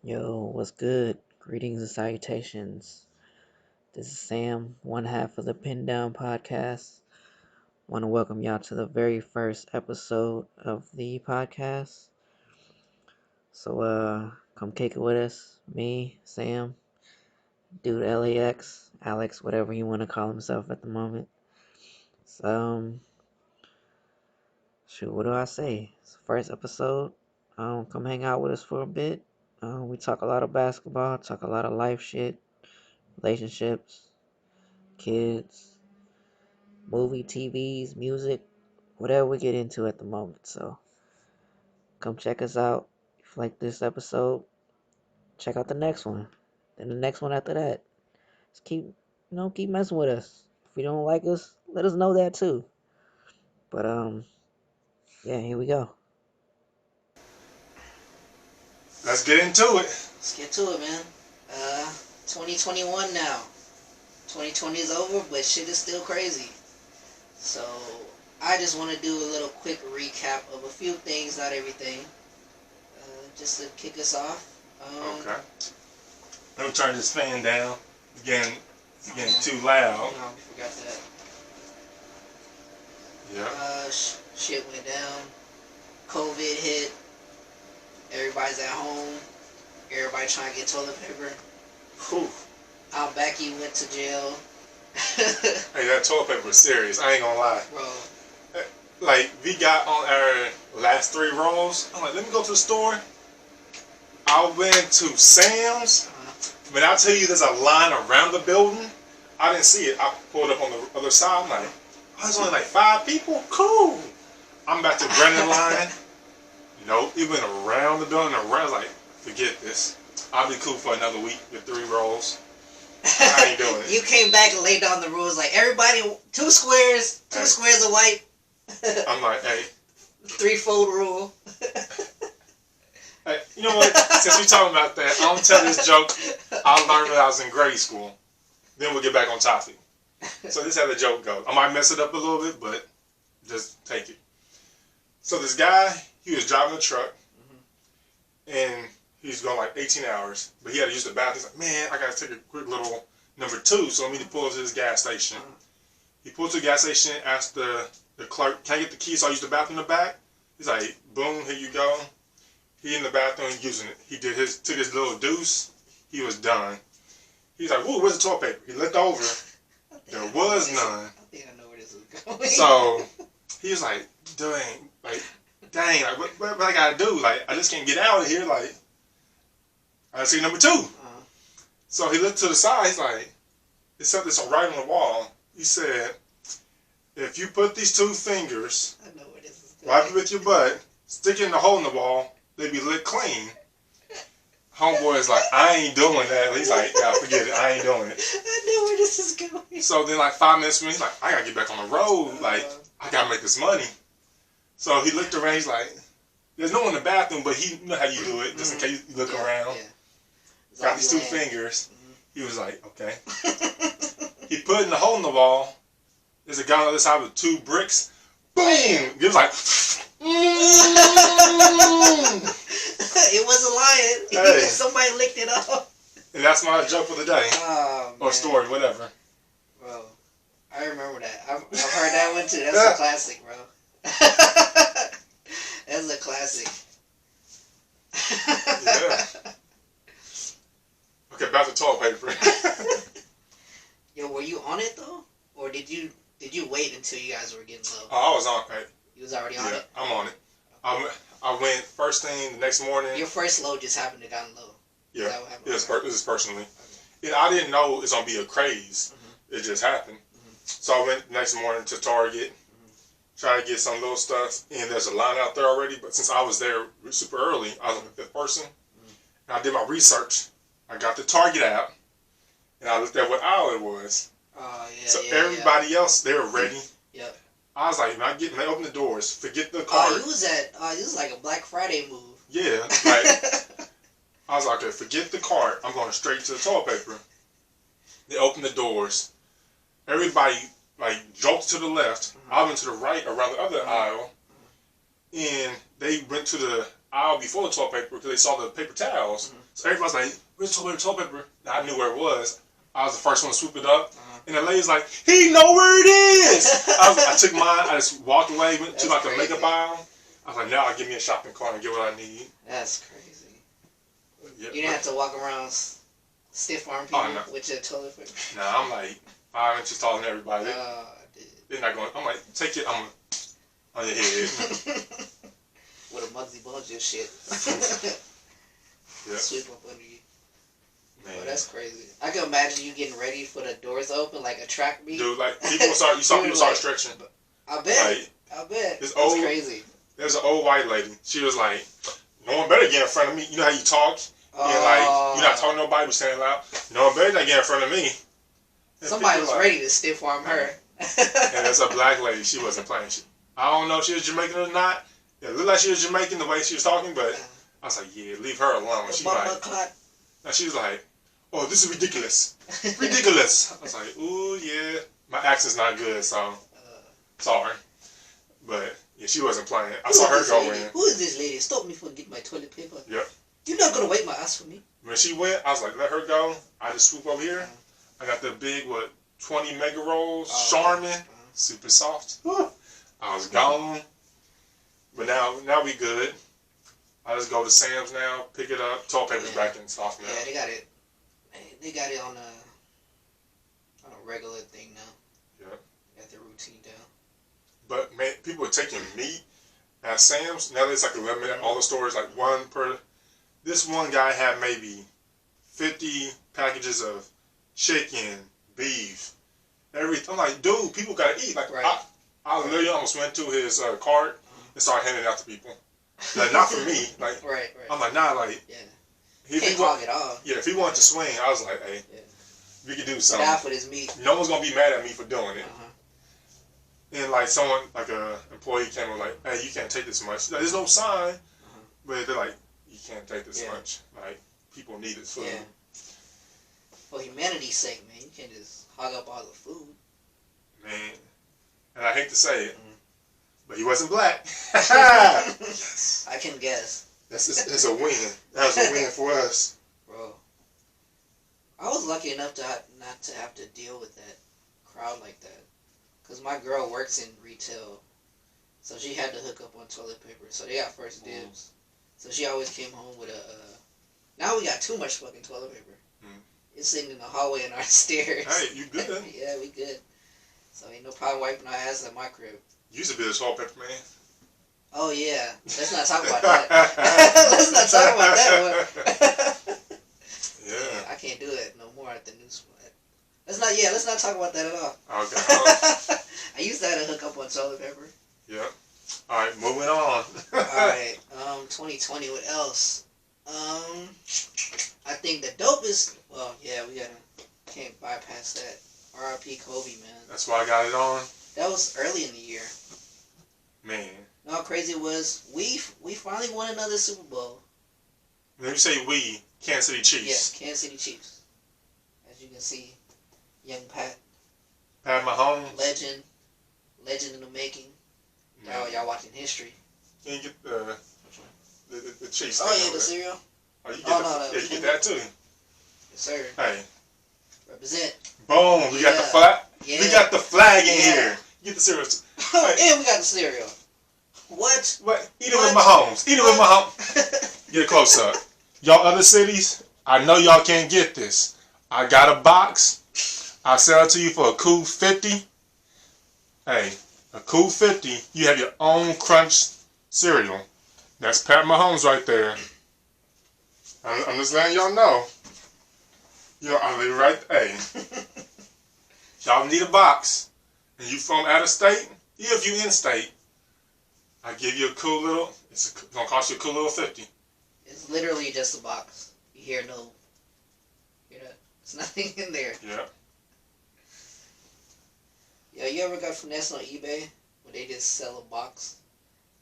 Yo, what's good? Greetings and salutations. This is Sam, one half of the Pindown podcast. Want to welcome y'all to the very first episode of the podcast. So, come kick it with us. Me, Sam, dude LAX, Alex, whatever you want to call himself at the moment. So, shoot, what do I say? It's the first episode. Come hang out with us for a bit. We talk a lot of basketball, talk a lot of life shit, relationships, kids, movie, TVs, music, whatever we get into at the moment. So come check us out. If you like this episode, check out the next one. Then the next one after that. Just keep messing with us. If you don't like us, let us know that too. But yeah, here we go. Let's get into it. Let's get to it, man. 2021 now. 2020 is over, but shit is still crazy. So, I just want to do a little quick recap of a few things, not everything. Just to kick us off. Okay. Let me turn this fan down. It's getting too loud. No, we forgot that. Yeah. Shit went down. COVID hit. Everybody's at home. Everybody trying to get toilet paper. Whew. Becky went to jail. Hey, that toilet paper was serious. I ain't gonna lie. Bro. Like, we got on our last 3 rolls. I'm like, let me go to the store. I went to Sam's. When I tell you there's a line around the building, I didn't see it. I pulled up on the other side. I'm like, oh, there's only like 5 people? Cool. I'm back to Brennan line. Nope, it went around the building, around. I was like, forget this. I'll be cool for another week with 3 rolls. I ain't doing it. You came back and laid down the rules like everybody, 2 squares, 2 squares of white. I'm like, hey. 3-fold rule. Hey, you know what? Since we talking about that, I'm gonna tell this joke I learned when I was in grade school. Then we'll get back on topic. So this is how the joke goes. I might mess it up a little bit, but just take it. So this guy, he was driving a truck, and he was going like 18 hours, but he had to use the bathroom. He's like, man, I gotta take a quick little number 2, so I need to pull to this gas station. He pulled to the gas station, asked the clerk, can I get the key so I use the bathroom in the back? He's like, boom, here you go. He in the bathroom using it. He took his little deuce. He was done. He's like, whoa, where's the toilet paper? He looked over. There was none. I think I know where this is going. So he was like, dang, like, what I gotta do? Like, I just can't get out of here. Like, I gotta see number 2. So he looked to the side. He's like, it's something that's right on the wall. He said, if you put these 2 fingers I know where this is going. right with your butt, stick it in the hole in the wall, they be lit clean. Homeboy is like, I ain't doing that. He's like, yeah, forget it. I ain't doing it. I know where this is going. So then like 5 minutes from he's like, I gotta get back on the road. Like, I gotta make this money. So he looked around. He's like, there's no one in the bathroom, but he know how you do it, just in case you look around. Yeah. Got these 2 fingers. He was like, okay. He put it in the hole in the wall. There's a guy on the other side with 2 bricks. Boom! He was like, It wasn't lying. Hey. Somebody licked it up. and that's my joke for the day. Oh, Or story, whatever. Bro, I remember that. I've heard that one too. That's a classic, bro. That's a classic. Yeah. Okay, back to toilet paper. Yo, were you on it though, or did you wait until you guys were getting low? Oh, I was on it. You was already on Yeah, it. I'm on it. I went first thing the next morning. Your first load just happened to gotten low. Yeah, Is that what happened? it was personally. Okay. I didn't know it's gonna be a craze. It just happened. So I went the next morning to Target, try to get some little stuff, and there's a line out there already. But since I was there super early, I was the 5th person, and I did my research. I got the Target app, and I looked at what aisle it was. Oh yeah. So everybody else, they were ready. Yep. I was like, when I open the doors, forget the cart. Oh, this was like a Black Friday move. Yeah, like I was like, okay, forget the cart. I'm going straight to the toilet paper. They opened the doors. Everybody like jolted to the left. I went to the right around the other aisle, and they went to the aisle before the toilet paper because they saw the paper towels. Mhm. So everybody's like, "Where's the toilet paper?" And I knew where it was. I was the first one to swoop it up. And the lady's like, "He know where it is." I took mine. I just walked away, went to like the makeup aisle. I was like, "Now I'll give me a shopping cart and get what I need." That's crazy. Yeah, You didn't have to walk around stiff arm people with your toilet paper. Nah, I'm like 5 inches taller than everybody. Dude. They're not going. I'm like, take it. I'm on your head. With a Muggsy Bones your shit. Yeah. Sweep up under you. Man. Oh, that's crazy. I can imagine you getting ready for the doors to open like a track meet. Dude, like people start. You saw people start stretching. I bet. Like, I bet. It's That's old. crazy. There's an old white lady. She was like, "No one better get in front of me." You know how you talk? And like, you're not talking to nobody, but saying loud. No one better not get in front of me. And Somebody was like, ready to stiff arm her. And there's a black lady. She wasn't playing. I don't know if she was Jamaican or not. It looked like she was Jamaican the way she was talking, but I was like, yeah, leave her alone. She like, now she was like, "Oh, this is ridiculous. Ridiculous." I was like, "Ooh, yeah." My accent's not good, so sorry. But yeah, she wasn't playing. I saw her go in. Who is this lady? Stop me from getting my toilet paper. Yep. You're not gonna wipe my ass for me. When she went, I was like, let her go. I just swoop over here. I got the big, 20 mega rolls, Charmin, super soft. I was gone. But now we good. I just go to Sam's now, pick it up, toilet paper's back in stock now. Yeah, they got it. They got it on a regular thing now. Yeah. Got their routine down. But man, people are taking meat at Sam's. Now there's like a limit at all the stores, like one per. This one guy had maybe 50 packages of chicken, beef, everything. I'm like, dude, people gotta eat. Like, I literally almost went to his cart and started handing it out to people. Like, not for me. Like, right. I'm like, nah, like, Can't hog it all. Yeah, if he wanted to swing, I was like, hey, we could do something. Half of this meat. No one's gonna be mad at me for doing it. And like someone, like a employee came and like, hey, you can't take this much. Like, there's no sign, but they're like, you can't take this much. Like, people need this food. Yeah. For humanity's sake, man, you can't just hog up all the food. Man, and I hate to say it, but he wasn't black. I can guess. It's a win. That was a win for us. Bro, I was lucky enough to not to have to deal with that crowd like that. Because my girl works in retail, so she had to hook up on toilet paper. So they got first dibs. So she always came home with a... Now we got too much fucking toilet paper. It's sitting in the hallway and our stairs. Hey, you good? Yeah, we good. So ain't no problem wiping our ass at my crib. You used to be the toilet paper man. Oh yeah, let's not talk about that. Let's not talk about that one. Yeah, I can't do it no more at the new spot. Let's not talk about that at all. Okay. I used to have to hook up on toilet paper. Yeah. All right, moving on. Alright, 2020, what else? I think the dopest, can't bypass that. R.I.P. Kobe, man. That's why I got it on. That was early in the year. Man. You know how crazy it was? We finally won another Super Bowl. When you say we, Kansas City Chiefs. Yes, Kansas City Chiefs. As you can see, young Pat. Pat Mahomes. Legend in the making. Y'all watching history. Can you get the Chiefs? Oh yeah, the cereal. Oh, you get you get that too. Yes, sir. Hey. Represent. Boom. We got the flag. Yeah. We got the flag in here. Get the cereal. And we got the cereal. What? Eat it with Mahomes. Eat it with Mahomes. Get a close up. Y'all other cities, I know y'all can't get this. I got a box. I'll sell it to you for a cool 50. Hey, a cool 50. You have your own crunch cereal. That's Pat Mahomes right there. I'm just letting y'all know. I'll leave it right there. Hey. Y'all need a box. And you from out of state? Even if you in state, I give you a cool little, it's going to cost you a cool little 50. It's literally just a box. You hear that? There's nothing in there. Yeah. Yo, you ever got finessed on eBay where they just sell a box?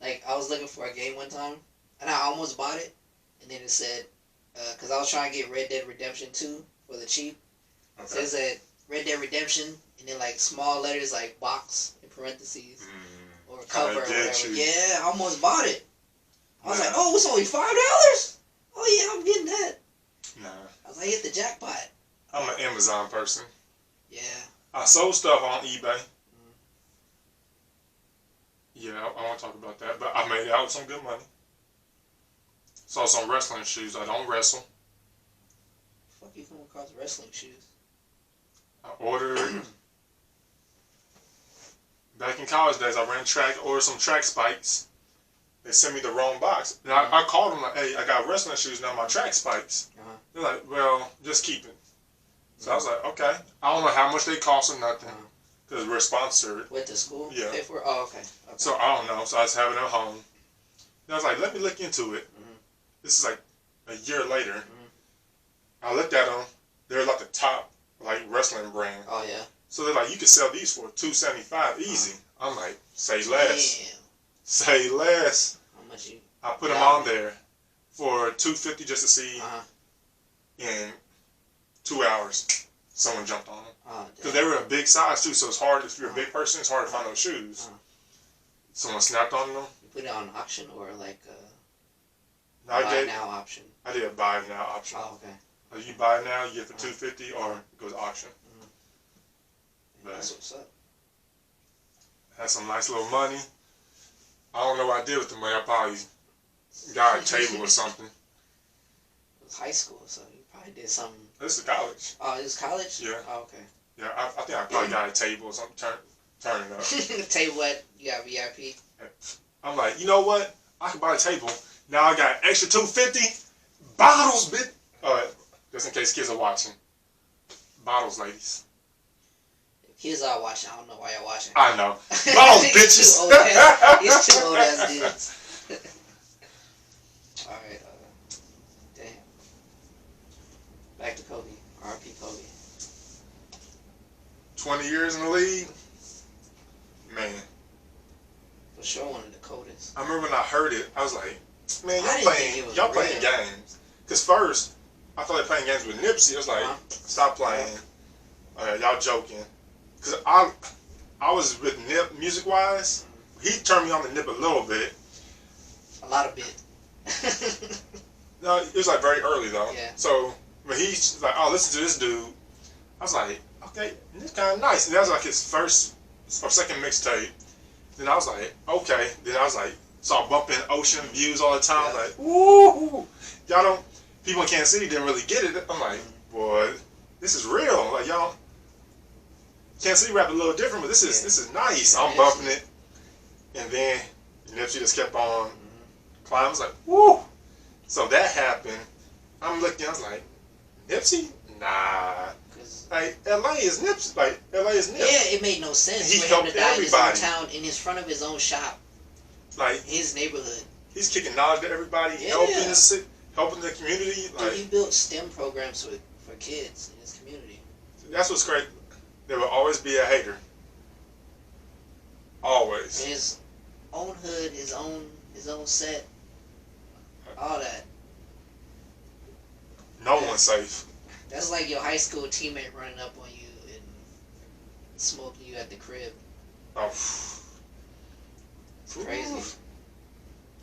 Like, I was looking for a game one time, and I almost bought it, and then it said, because I was trying to get Red Dead Redemption 2 for the cheap. Okay. So it said Red Dead Redemption, and then like small letters like box in parentheses, or cover or whatever. Yeah, I almost bought it. I was like, oh, it's only $5? Oh yeah, I'm getting that. Nah. I was like, hit the jackpot. I'm an Amazon person. Yeah. I sold stuff on eBay. Yeah, I won't talk about that, but I made out some good money. Saw some wrestling shoes. I don't wrestle. Fuck you come across wrestling shoes? I ordered. Back in college days, I ran track, ordered some track spikes. They sent me the wrong box. And I called them like, hey, I got wrestling shoes, now my track spikes. They're like, well, just keep it. So I was like, okay. I don't know how much they cost or nothing. Because we're sponsored. With the school? Yeah. Pay for it? Oh, okay. So I don't know. So I just have it at home. And I was like, let me look into it. This is like a year later. I looked at them. They're like the top like wrestling brand. Oh, yeah. So they're like, you can sell these for $275 easy. I'm like, say less. Damn. Say less. How much you? I put them on there for $250 just to see. In 2 hours, someone jumped on them. Because they were a big size too, so it's hard, if you're a big person, it's hard to find those shoes. Someone snapped on them. You put it on auction or like a I buy now option? I did a buy now option. Oh, okay. Like you buy now, you get for $250, or it goes to auction. But That's what's up. had some nice little money. I don't know what I did with the money. I probably got a table or something. It was high school, so you probably did something. This is college. Oh, it was college? Yeah. Oh, okay. Yeah, I think I probably got a table or something. Turn it up. Tell you what, you got VIP. I'm like, you know what? I can buy a table. Now I got extra $250. Bottles, bitch. Alright, just in case kids are watching. Bottles, ladies. If kids are watching, I don't know why you're watching. I know. Bottles, bitches. He's too old ass dudes. Alright, damn. Back to Kobe. R.I.P. Kobe. 20 years in the league. Man. For sure one of the coldest. I remember when I heard it, I was like, man, I y'all playing games. Because first, I thought they playing games with Nipsey. I was like, stop playing. Y'all joking. Because I was with Nip music-wise. He turned me on to Nip a little bit. A lot of bit. No, it was like very early though. Yeah. So when he's like, oh, listen to this dude, I was like, okay, this kind of nice. And that was like his first or second mixtape. Then I was like, okay. Then I was like, saw bumping ocean views all the time. I was like, ooh, y'all don't. People in Kansas City didn't really get it. I'm like, boy, this is real. Like y'all, Kansas City rap a little different, but this is nice. I'm bumping it, and then Nipsey just kept on climbing. I was like, woo. So that happened. I'm looking. I was like, Nipsey, nah. Like LA is Nipsey. Like LA is Nip. Yeah, it made no sense. He for helped him to die everybody. in his own town, in his front of his own shop, like his neighborhood. He's kicking knowledge to everybody, helping the community. Like, dude, he built STEM programs for kids in his community. That's what's great. There will always be a hater. Always. In his own hood, his own set, all that. No one's safe. That's like your high school teammate running up on you and smoking you at the crib. Oh. It's crazy.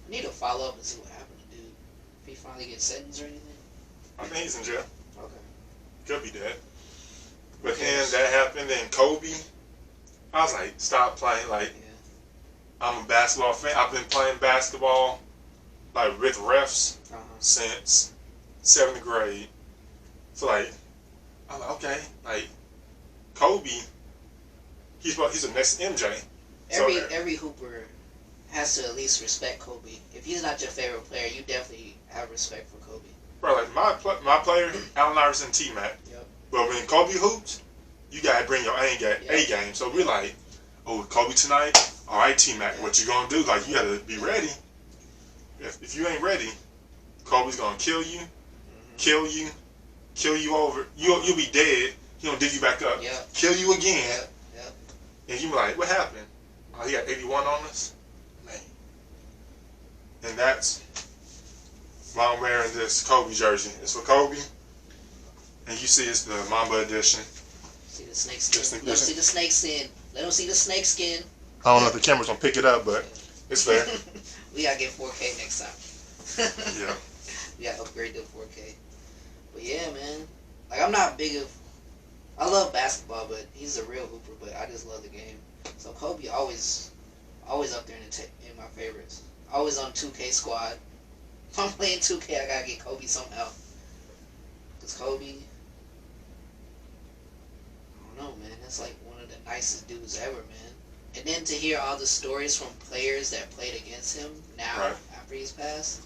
I need to follow up and see what happened to dude. If he finally gets sentenced or anything. I think he's in jail. Okay. Could be dead. But then that happened, and Kobe, I was like, stop playing. Like, I'm a basketball fan. I've been playing basketball, like, with refs since 7th grade. So, like, I'm like, okay, like, Kobe, he's the next MJ. Every hooper has to at least respect Kobe. If he's not your favorite player, you definitely have respect for Kobe. Bro, like, my player, Allen Iverson, T-Mac. Yep. But when Kobe hoops, you gotta bring your A game. So we're like, oh, Kobe tonight? All right, T-Mac, what you gonna do? Like, you gotta be ready. If you ain't ready, Kobe's gonna kill you over. You'll be dead. He gonna dig you back up. Yep. Kill you again. Yep. And you be like, what happened? Oh, he got 81 on us? Man. And that's why I'm wearing this Kobe jersey. It's for Kobe. And you see it's the Mamba edition. See the snake skin. Let them see the snake skin. Let them see the snake skin. I don't know if the camera's gonna pick it up, but it's there. We gotta get 4K next time. Yeah. Yeah, upgrade to 4K. But yeah, man. Like, I'm not big of. I love basketball, but he's a real hooper. But I just love the game. So Kobe always up there in my favorites. Always on 2K squad. If I'm playing 2K, I gotta get Kobe somehow. Cause Kobe, I don't know, man. That's like one of the nicest dudes ever, man. And then to hear all the stories from players that played against him now after he's passed,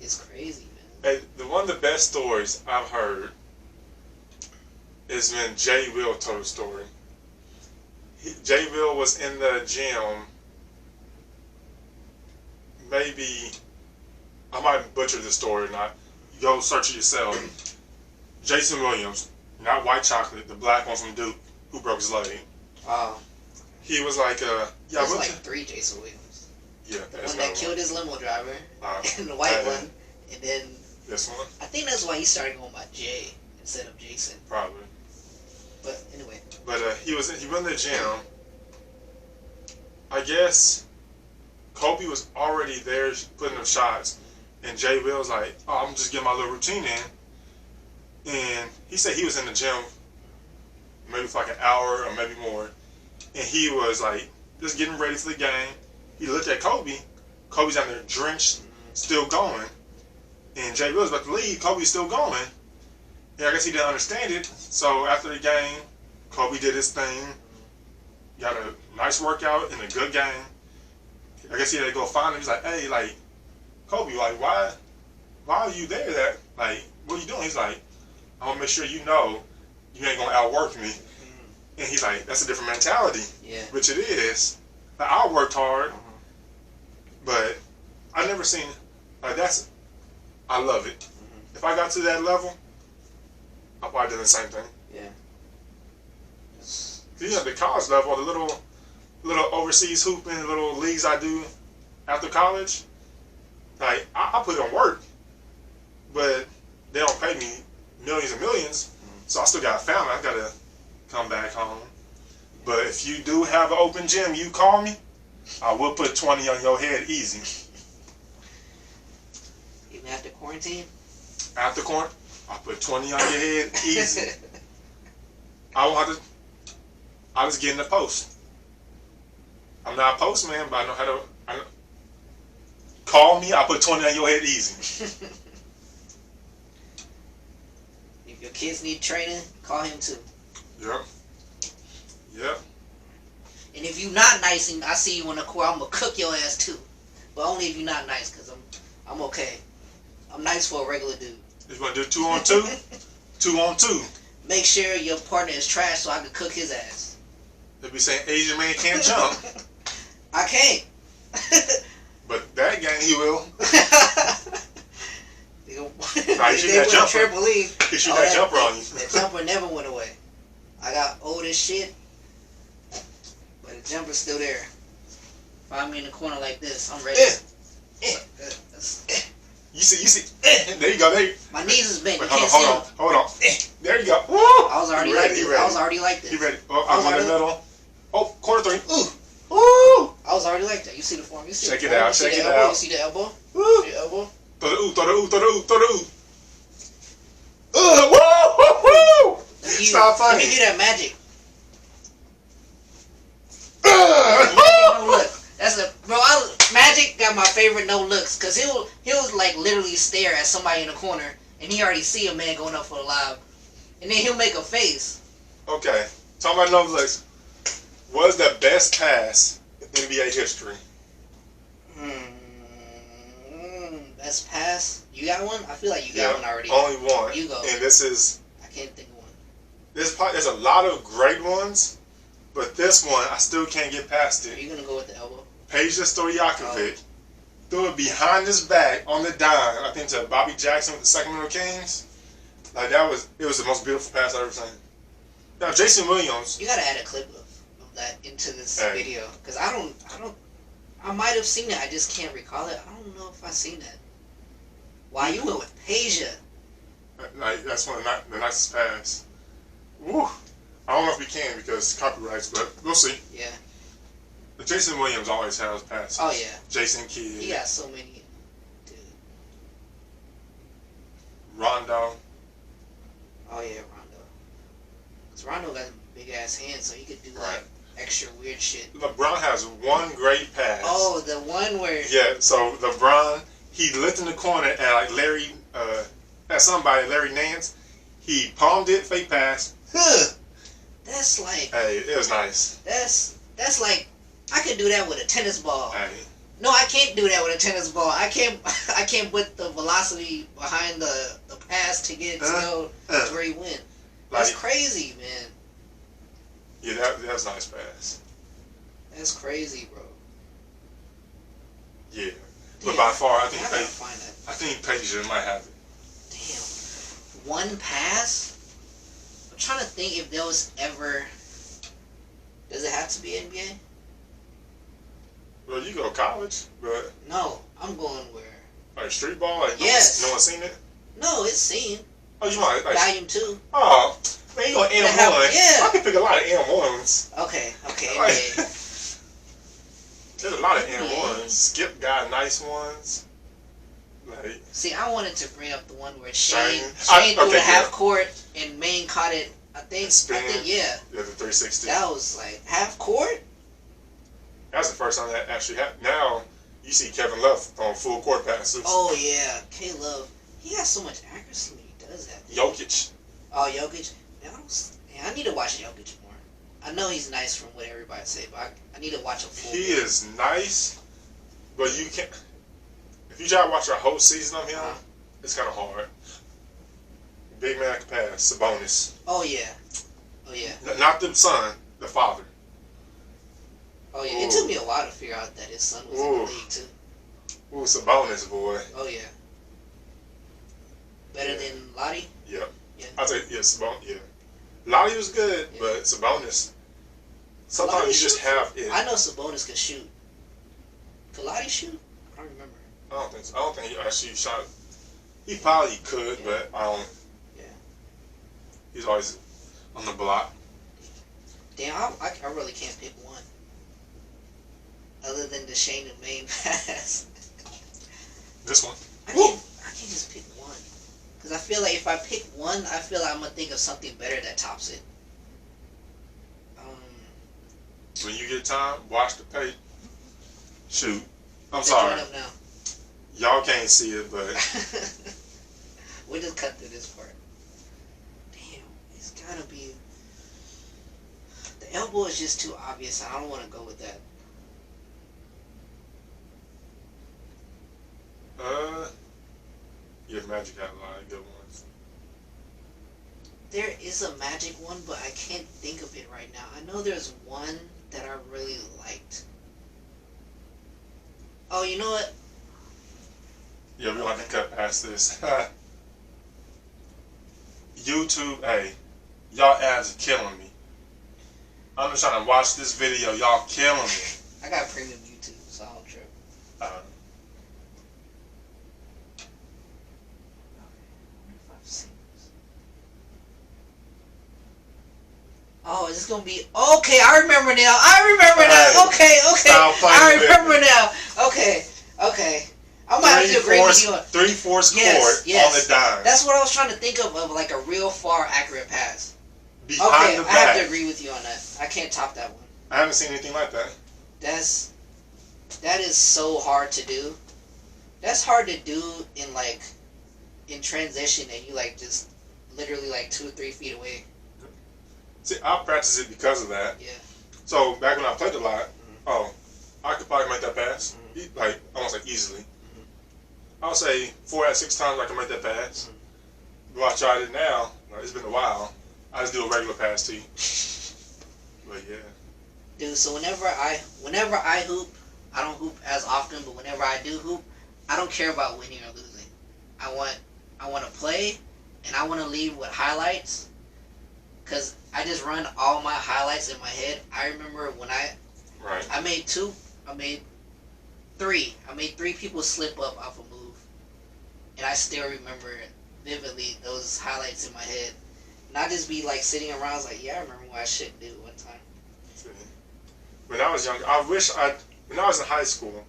is crazy, man. Hey, one of the best stories I've heard is when Jay Will told a story. Jay Will was in the gym. Maybe I might butcher the story or not. Go search it yourself. Jason Williams, not White Chocolate, the black one from Duke, who broke his leg. Wow. He was like, There's like 3 Jason Williams. Yeah, the one that killed his limo driver, and the white one, and then this one. I think that's why he started going by Jay instead of Jason. Probably. But anyway. But he went in the gym. I guess Kobe was already there putting them shots, and Jay Will was like, "Oh, I'm just getting my little routine in." And he said he was in the gym maybe for like an hour or maybe more, and he was like just getting ready for the game. He looked at Kobe. Kobe's down there drenched, still going, and Jay Will was about to leave. Kobe's still going. And I guess he didn't understand it. So after the game, Kobe did his thing, got a nice workout and a good game. I guess he had to go find him. He's like, "Hey, like, Kobe, like, why are you there? That, like, what are you doing?" He's like, "I want to make sure you know you ain't gonna outwork me." And he's like, "That's a different mentality." Yeah. Which it is. Like, I worked hard, but I never seen like I love it. If I got to that level, I probably done the same thing. Yeah. You know, the college level, the little overseas hooping, little leagues I do after college, like I put in work, but they don't pay me millions and millions, so I still got a family. I gotta come back home. But if you do have an open gym, you call me, I will put 20 on your head easy. Even after quarantine? After quarantine, I'll put 20 on your head easy. I won't have to. I just get in the post. I'm not a postman, but I know how to. Call me, I'll put 20 on your head easy. If your kids need training, call him too. Yep. Yep. And if you not nice and I see you on the court, I'm gonna cook your ass too. But only if you're not nice, cause I'm okay. I'm nice for a regular dude. You want to do 2 on 2? 2 on 2. Make sure your partner is trash so I can cook his ass. They be saying Asian man can't jump. I can't. But that game he will. Nah, you shoot that jumper. Trampoline. He shoot that jumper on you. That jumper never went away. I got old as shit, but the jumper's still there. Find me in the corner like this, I'm ready. You see. There you go. There. My knees is bent. Wait, You can't hold on. There you go. Woo! I was already like this. Ready. I was already like this. He ready. Oh, I'm on the middle. Oh, corner 3. Ooh. Woo! I was already like that. You see the form. You see Check the it form. out. You see Check the it elbow. out. You see the elbow. Woo! The elbow. Throw the ooh. Woo! Stop Let me fighting. do that magic. Magic no look. That's a bro. Magic got my favorite no looks because he'll like literally stare at somebody in the corner and he already see a man going up for the lob, and then he'll make a face. Okay, talking about no looks. What is the best pass in NBA history? Best pass. You got one? I feel like you got one already. Only one. You go. And this is. I can't think of one. There's a lot of great ones, but this one I still can't get past Are it. you gonna go with the elbow? Peja Stojakovic threw it behind his back on the dime. I think to Bobby Jackson with the Sacramento Kings. Like it was the most beautiful pass I've ever seen. Now Jason Williams. You gotta add a clip of that into this video because I might have seen it. I just can't recall it. I don't know if I seen that. Wow, you went with Peja. Like that's one of the nicest pass. Woo! I don't know if we can because copyrights, but we'll see. Yeah. But Jason Williams always has passes. Oh yeah. Jason Kidd. He got so many. Dude. Rondo. Oh yeah, Rondo. Cause Rondo got big ass hands, so he could do Right. like extra weird shit. LeBron has one great pass. Oh, the one where Yeah, so LeBron, he looked in the corner at like Larry, at somebody, Larry Nance. He palmed it, fake pass. Huh. that's like Hey, it was nice. that's like I could do that with a tennis ball. Hey, No, I can't do that with a tennis ball. I can't put the velocity behind the pass to get it to go to where he went. That's like, crazy, man. yeah, that was a nice pass. That's crazy, bro. Yeah, but Damn, by far, I I gotta find that. think Paige might have it. Damn. One pass? I'm trying to think if there was ever. Does it have to be NBA? Well, you go to college, but No, I'm going where. like street ball, like Yes. no one's seen it. No, it's seen. Oh, you might like. Volume 2. Oh, man, you go M1. Yeah. I can pick a lot of M1s. Okay, Like, NBA. there's a lot of Yeah. M1s. Skip got nice ones. Like, See, I wanted to bring up the one where Shane. Shane threw Okay, the half yeah. court and Maine caught it. I think, yeah. the 360. That was like half court. That's the first time that actually happened. Now, you see Kevin Love on full court passes. Oh yeah, K-Love. He has so much accuracy when he does that. Jokic. Oh, Jokic. I need to watch Jokic more. I know he's nice from what everybody say, but I need to watch a full. He is nice, but you can't. If you try to watch a whole season of him, it's kind of hard. Big man can pass. Sabonis. Oh yeah. Oh yeah. Not the son, the father. Oh yeah. It Ooh. took me a while to figure out that his son was in Ooh. the league too. Ooh, Sabonis, boy. Oh yeah. Better Yeah. than Lottie. Yep. Yeah. I'll say, yeah, Sabonis, yeah. Lottie was good, Yeah. but Sabonis, sometimes Lottie you just shoots? have it. I know Sabonis can shoot. Could Lottie shoot? I don't remember. I don't think so. I don't think he actually shot. He probably could, Yeah. but I don't. Yeah. He's always on the block. Damn, I really can't pick one. Other than the Shane and Maine pass. This one. I can't just pick one. Because I feel like if I pick one, I feel like I'm going to think of something better that tops it. When you get time, watch the page. Shoot. I'm They're sorry. joined up now. Y'all can't see it, but We'll just cut through this part. Damn, it's gotta be. The elbow is just too obvious. I don't want to go with that. yeah, Magic had a lot of good ones. There is a Magic one, but I can't think of it right now. I know there's one that I really liked. Oh, you know what? Yeah, we're gonna have to cut past this. YouTube, hey, y'all ads are killing me. I'm just trying to watch this video. Y'all killing me. I got premium YouTube, so I don't trip. Oh, is this gonna be okay? I remember now. Okay. Stop playing I with remember me. now. Okay. I might have to agree with you on. 3/4 court Yes. on the dime. That's what I was trying to think of like a real far accurate pass. Behind Okay, the I have back. to agree with you on that. I can't top that one. I haven't seen anything like that. That is so hard to do. That's hard to do in transition and you just literally 2 or 3 feet away. See, I practice it because of that. Yeah. So back when I played a lot, I could probably make that pass, almost easily. I would say 4 out of 6 times I can make that pass. But I tried it now. It's been a while. I just do a regular pass to you. But yeah. Dude, so whenever I hoop, I don't hoop as often, but whenever I do hoop, I don't care about winning or losing. I want to play, and I want to leave with highlights, because I just run all my highlights in my head. I remember when I made 3. I made 3 people slip up off a move, and I still remember vividly those highlights in my head. And I just be sitting around, I was like, yeah, I remember what I should do one time. When I was young, when I was in high school,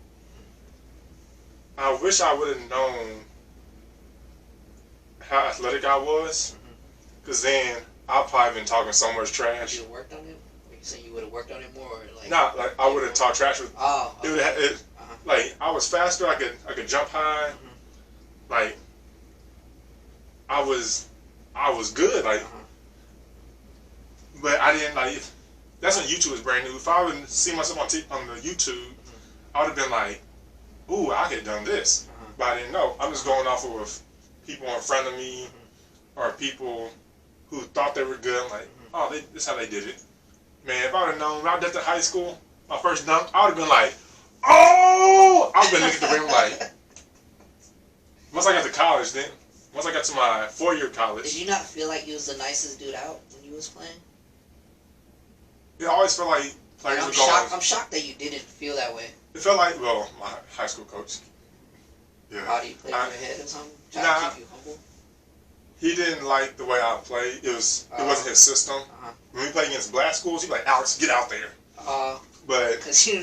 I wish I would have known how athletic I was, because then I've probably been talking so much trash. You worked on it? You say you would have worked on it more, or like? Nah, like I would have talked trash with. Oh. Okay. Like I was faster. I could jump high. Like I was good. Like, but I didn't like. That's when YouTube was brand new. If I would see myself on the YouTube, I would have been like, "Ooh, I could have done this," but I didn't know. I'm just going off of people in front of me, or people who thought they were good. I'm like, oh, this is how they did it. Man, if I would have known when I did to high school, my first dunk, I would have been like, oh! I would have been looking at the rim like. Once I got to college, once I got to my 4-year college. Did you not feel like you was the nicest dude out when you was playing? It always felt like players were going. I'm shocked that you didn't feel that way. It felt like, well, my high school coach. Yeah. How do you play in your head or something? Try to keep you humble? He didn't like the way I played. It wasn't his system. When we played against black schools, he'd be like, Alex, get out there. But cause you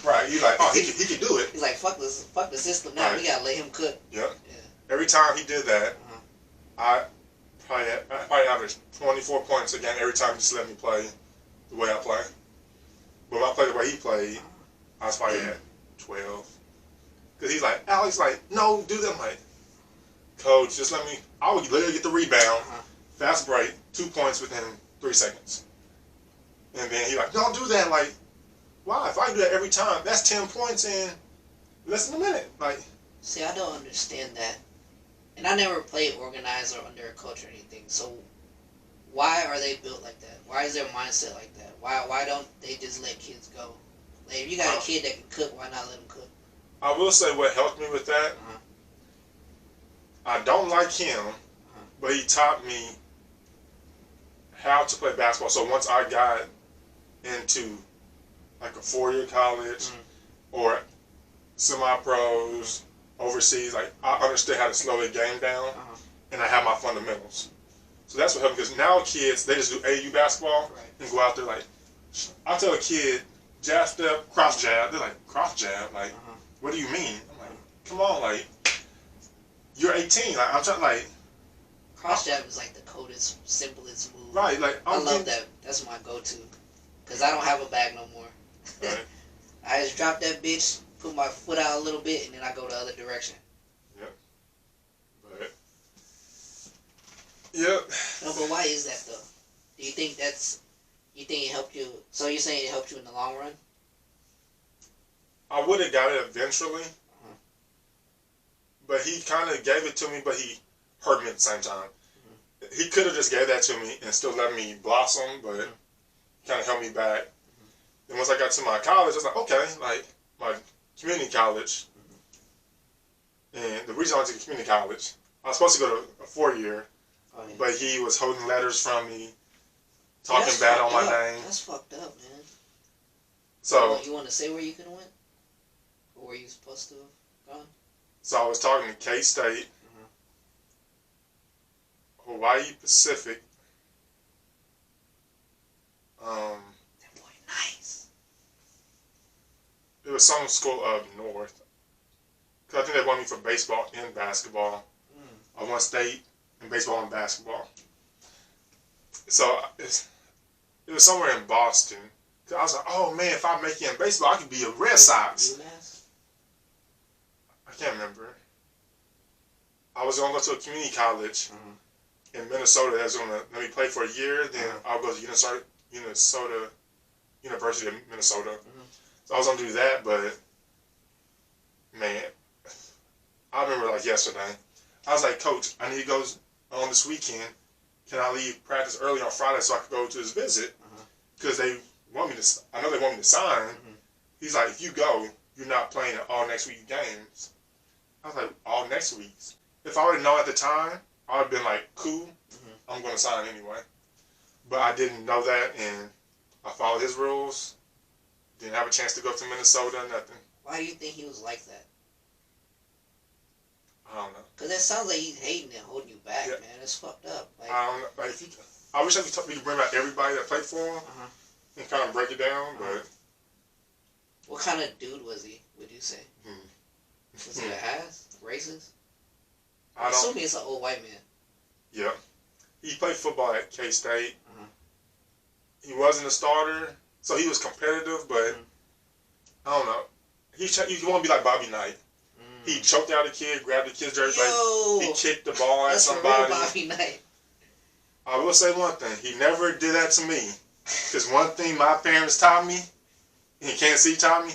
right, he's like, oh, he can do it. He's like, fuck the system now. Right. We gotta let him cook. Yep. Yeah. Every time he did that, I probably averaged 24 points a game every time he just let me play the way I play. But when I played the way he played, I was probably at 12. Because he's like, Alex, like, no, do that. I'm like, coach, just let me. I would literally get the rebound, fast break, 2 points within 3 seconds. And then he's like, don't do that. Like, why? If I do that every time, that's 10 points in less than a minute. Like, see, I don't understand that. And I never played organized or under a coach or anything. So why are they built like that? Why is their mindset like that? Why don't they just let kids go? Like, if you got a kid that can cook, why not let him cook? I will say what helped me with that. I don't like him, but he taught me how to play basketball. So once I got into like a 4-year college or semi-pros overseas, like I understood how to slow the game down, and I have my fundamentals. So that's what helped me, because now kids, they just do AU basketball and go out there like, I tell a kid, jab step, cross jab. They're like, cross jab? Like, what do you mean? I'm like, come on, like, you're 18. Like, I'm trying, like. Cross jab is like the coldest, simplest move. Right, like, I love that. That's my go-to. Because I don't have a bag no more. Right. I just drop that bitch, put my foot out a little bit, and then I go the other direction. Yep. But. Yep. No, but why is that, though? Do you think it helped you? So you're saying it helped you in the long run? I would have got it eventually. But he kind of gave it to me, but he hurt me at the same time. He could have just gave that to me and still let me blossom, but he kind of held me back. And once I got to my college, I was like, okay, like my community college. And the reason I went to community college, I was supposed to go to a 4-year, but he was holding letters from me, talking bad on my name. That's fucked up, man. So you want to say where you could have went? Or where you supposed to have gone? So I was talking to K-State, Hawaii Pacific. That boy nice. It was some school up north. Cause I think they wanted me for baseball and basketball. I won state in baseball and basketball. So it was somewhere in Boston. Cause I was like, oh man, if I make it in baseball, I could be a Red Sox. I can't remember. I was going to go to a community college in Minnesota that was going to let me play for a year. Then I'll go to University of Minnesota. So I was going to do that, but man, I remember like yesterday. I was like, Coach, I need to go on this weekend. Can I leave practice early on Friday so I could go to his visit? Because they want me to. I know they want me to sign. He's like, if you go, you're not playing at all next week's games. I was like, all next week's. If I would have known at the time, I would have been like, cool, I'm going to sign anyway. But I didn't know that, and I followed his rules. Didn't have a chance to go to Minnesota, nothing. Why do you think he was like that? I don't know. Because that sounds like he's hating and holding you back, man. It's fucked up. Like, I don't know. Like, I wish I could bring back everybody that played for him and kind of break it down, but. What kind of dude was he, would you say? Was he an ass? Racist? I'm assuming it's an old white man. Yeah. He played football at K-State. Uh-huh. He wasn't a starter, so he was competitive, but Mm. I don't know. You want to be like Bobby Knight. He choked out a kid, grabbed the kid's jersey, he kicked the ball at somebody. Bobby Knight. I will say one thing. He never did that to me. Because one thing my parents taught me, and Kansas City taught me,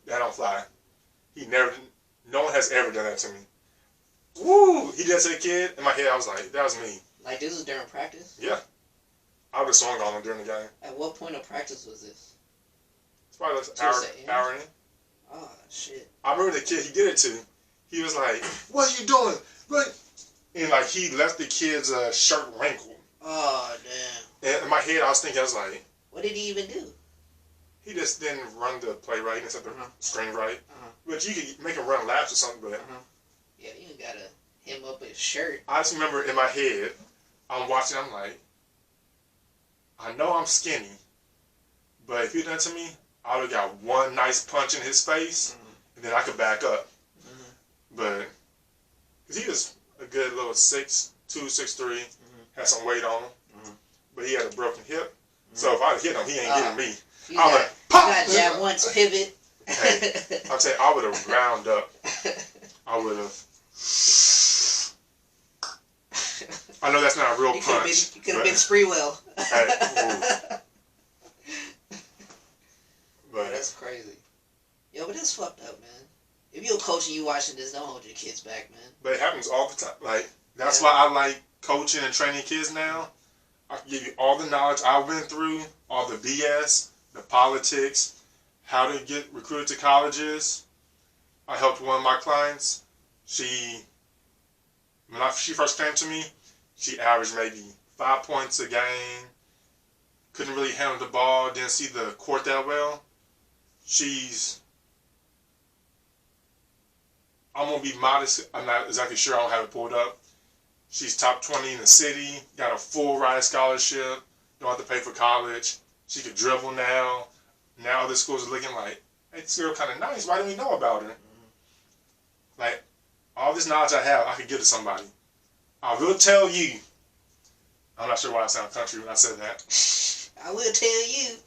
that don't fly. No one has ever done that to me. Woo! He did that to the kid. In my head, I was like, that was me. Like, this was during practice? Yeah. I would have swung on him during the game. At what point of practice was this? It's probably like an hour in. Oh, shit. I remember the kid he did it to. He was like, what are you doing? What? And like, he left the kid's shirt wrinkled. Oh, damn. And in my head, I was like, what did he even do? He just didn't run the play right. He didn't set the string right. Uh-huh. But you could make him run laps or something. But yeah, you gotta hem up his shirt. I just remember in my head, I'm watching. I'm like, I know I'm skinny, but if you done to me, I would have got one nice punch in his face, and then I could back up. But because he was a good little 6'2", 6'3", had some weight on him, but he had a broken hip. So if I hit him, he ain't getting me. I'm like, pop! You got jab once, pivot. Hey, I'll tell you, I would have ground up. I would have. I know that's not a real punch. You could have been Spreewell. Hey, but that's crazy. Yo, but that's fucked up, man. If you're a coach and you watching this, don't hold your kids back, man. But it happens all the time. Like, that's why I like coaching and training kids now. I can give you all the knowledge I went through, all the BS, the politics, how to get recruited to colleges. I helped one of my clients. When she first came to me, she averaged maybe 5 points a game. Couldn't really handle the ball. Didn't see the court that well. I'm going to be modest. I'm not exactly sure. I don't have it pulled up. She's top 20 in the city. Got a full ride scholarship. Don't have to pay for college. She could dribble now. Now other schools are looking like, hey, this girl kind of nice. Why didn't we know about her? Like, all this knowledge I have, I could give to somebody. I will tell you. I'm not sure why I sound country when I said that. I will tell you.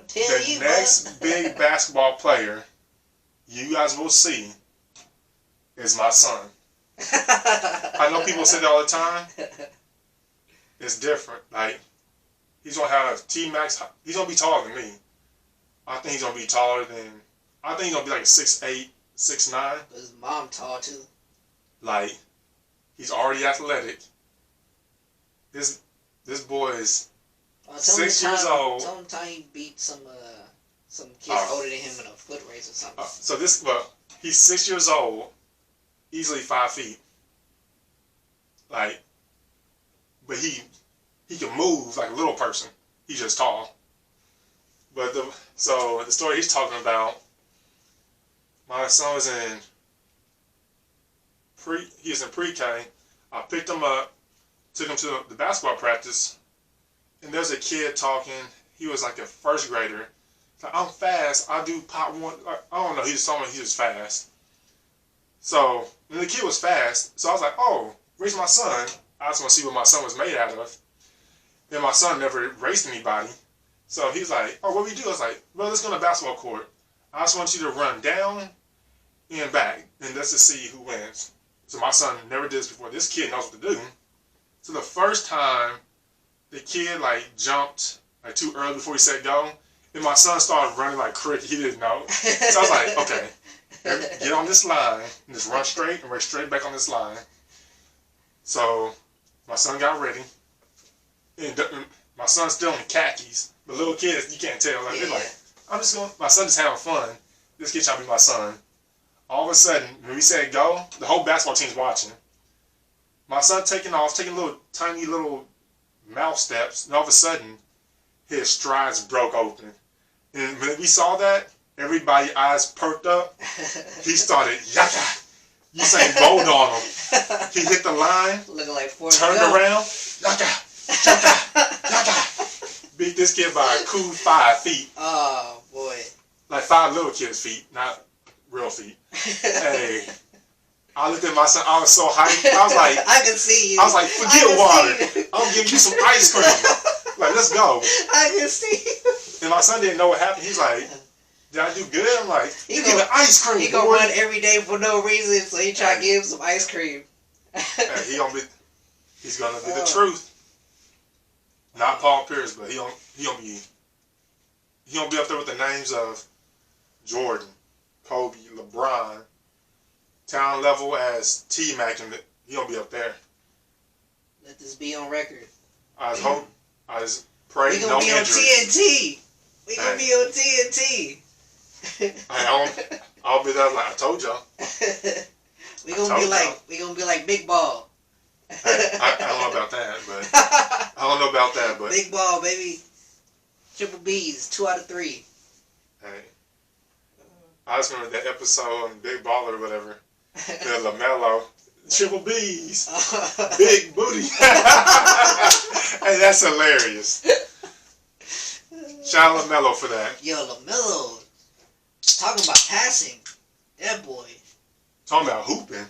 The next big basketball player you guys will see is my son. I know people say that all the time. It's different. Like, he's going to have T-Max. He's going to be taller than me. I think he's going to be taller than... I think he's going to be like 6'8", 6'9". His mom tall, too. Like, he's already athletic. This boy is 6 years old. Tell him time he beat some kid older than him in a foot race or something. He's 6 years old, easily 5 feet. Like, but he can move like a little person. He's just tall. But the story he's talking about, my son was in pre-K. I picked him up, took him to the basketball practice, and there's a kid talking. He was like a first grader. Like, I'm fast. I do pop one. I don't know. He just told me he was fast. So, and the kid was fast. So I was like, oh, where's my son? I just want to see what my son was made out of. And my son never raced anybody. So he's like, oh, what we do? I was like, well, let's go to the basketball court. I just want you to run down and back, and let's just see who wins. So my son never did this before. This kid knows what to do. So the first time, the kid like jumped like too early before he said go, and my son started running like cricket. He didn't know. So I was like, okay, get on this line and just run straight and run straight back on this line. So my son got ready, and my son's still in khakis. But little kids, you can't tell. Like, they're like, I'm just going. My son just having fun. This kid trying to be my son. All of a sudden, when we said go, the whole basketball team's watching. My son taking off, taking tiny little mouth steps, and all of a sudden, his strides broke open. And when we saw that, everybody's eyes perked up. He started yaka. Usain Bolt on him. He hit the line, looking like turned around, yaka, yaka, yaka. Beat this kid by a cool 5 feet. Oh boy! Like 5 little kids' feet, not real feet. Hey, I looked at my son. I was so hyped. I was like, I can see you. I was like, forget water. I'm giving you some ice cream. Like, let's go. I can see you. And my son didn't know what happened. He's like, did I do good? I'm like, you get the ice cream. He gonna run every day for no reason, so he try to give him some ice cream. He's gonna be the truth. Not Paul Pierce, but he gonna be up there with the names of Jordan, Kobe, LeBron, town level as T-Mac, and he gonna be up there. Let this be on record. I just pray we gonna no be injuries. on TNT. We gonna be on TNT. I'll be there like I told y'all. we gonna be like Big Ball. I don't know about that, but Big Ball, baby. Triple B's, 2 out of 3. Hey, I just remember that episode on Big Baller or whatever. The LaMelo, Triple B's, big booty. Hey, that's hilarious. Shout out LaMelo for that. Yo, LaMelo, talking about passing, that boy. Talking about hooping.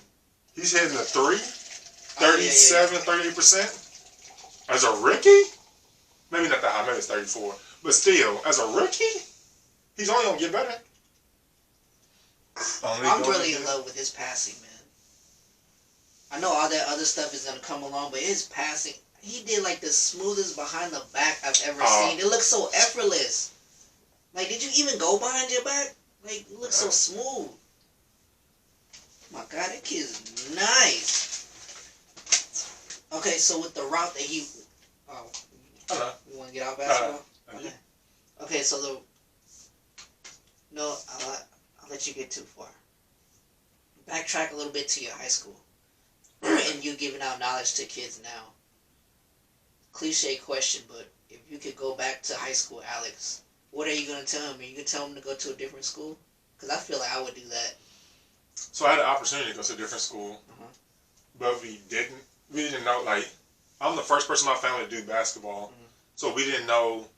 He's hitting a 3, 37, 30%. As a rookie? Maybe not that high, maybe it's 34. But still, as a rookie, he's only going to get better. I'm really in love with his passing, man. I know all that other stuff is going to come along, but his passing, he did like the smoothest behind the back I've ever seen. It looks so effortless. Like, did you even go behind your back? Like, it looks so smooth. My God, that kid's nice. Okay, so with the route that he... Oh, you want to get out basketball? Okay. Okay, so the... No, I'll let you get too far. Backtrack a little bit to your high school. And you giving out knowledge to kids now. Cliche question, but if you could go back to high school, Alex, what are you going to tell him? Are you going to tell him to go to a different school? Because I feel like I would do that. So I had an opportunity to go to a different school, but we didn't know, like, I'm the first person in my family to do basketball, so we didn't know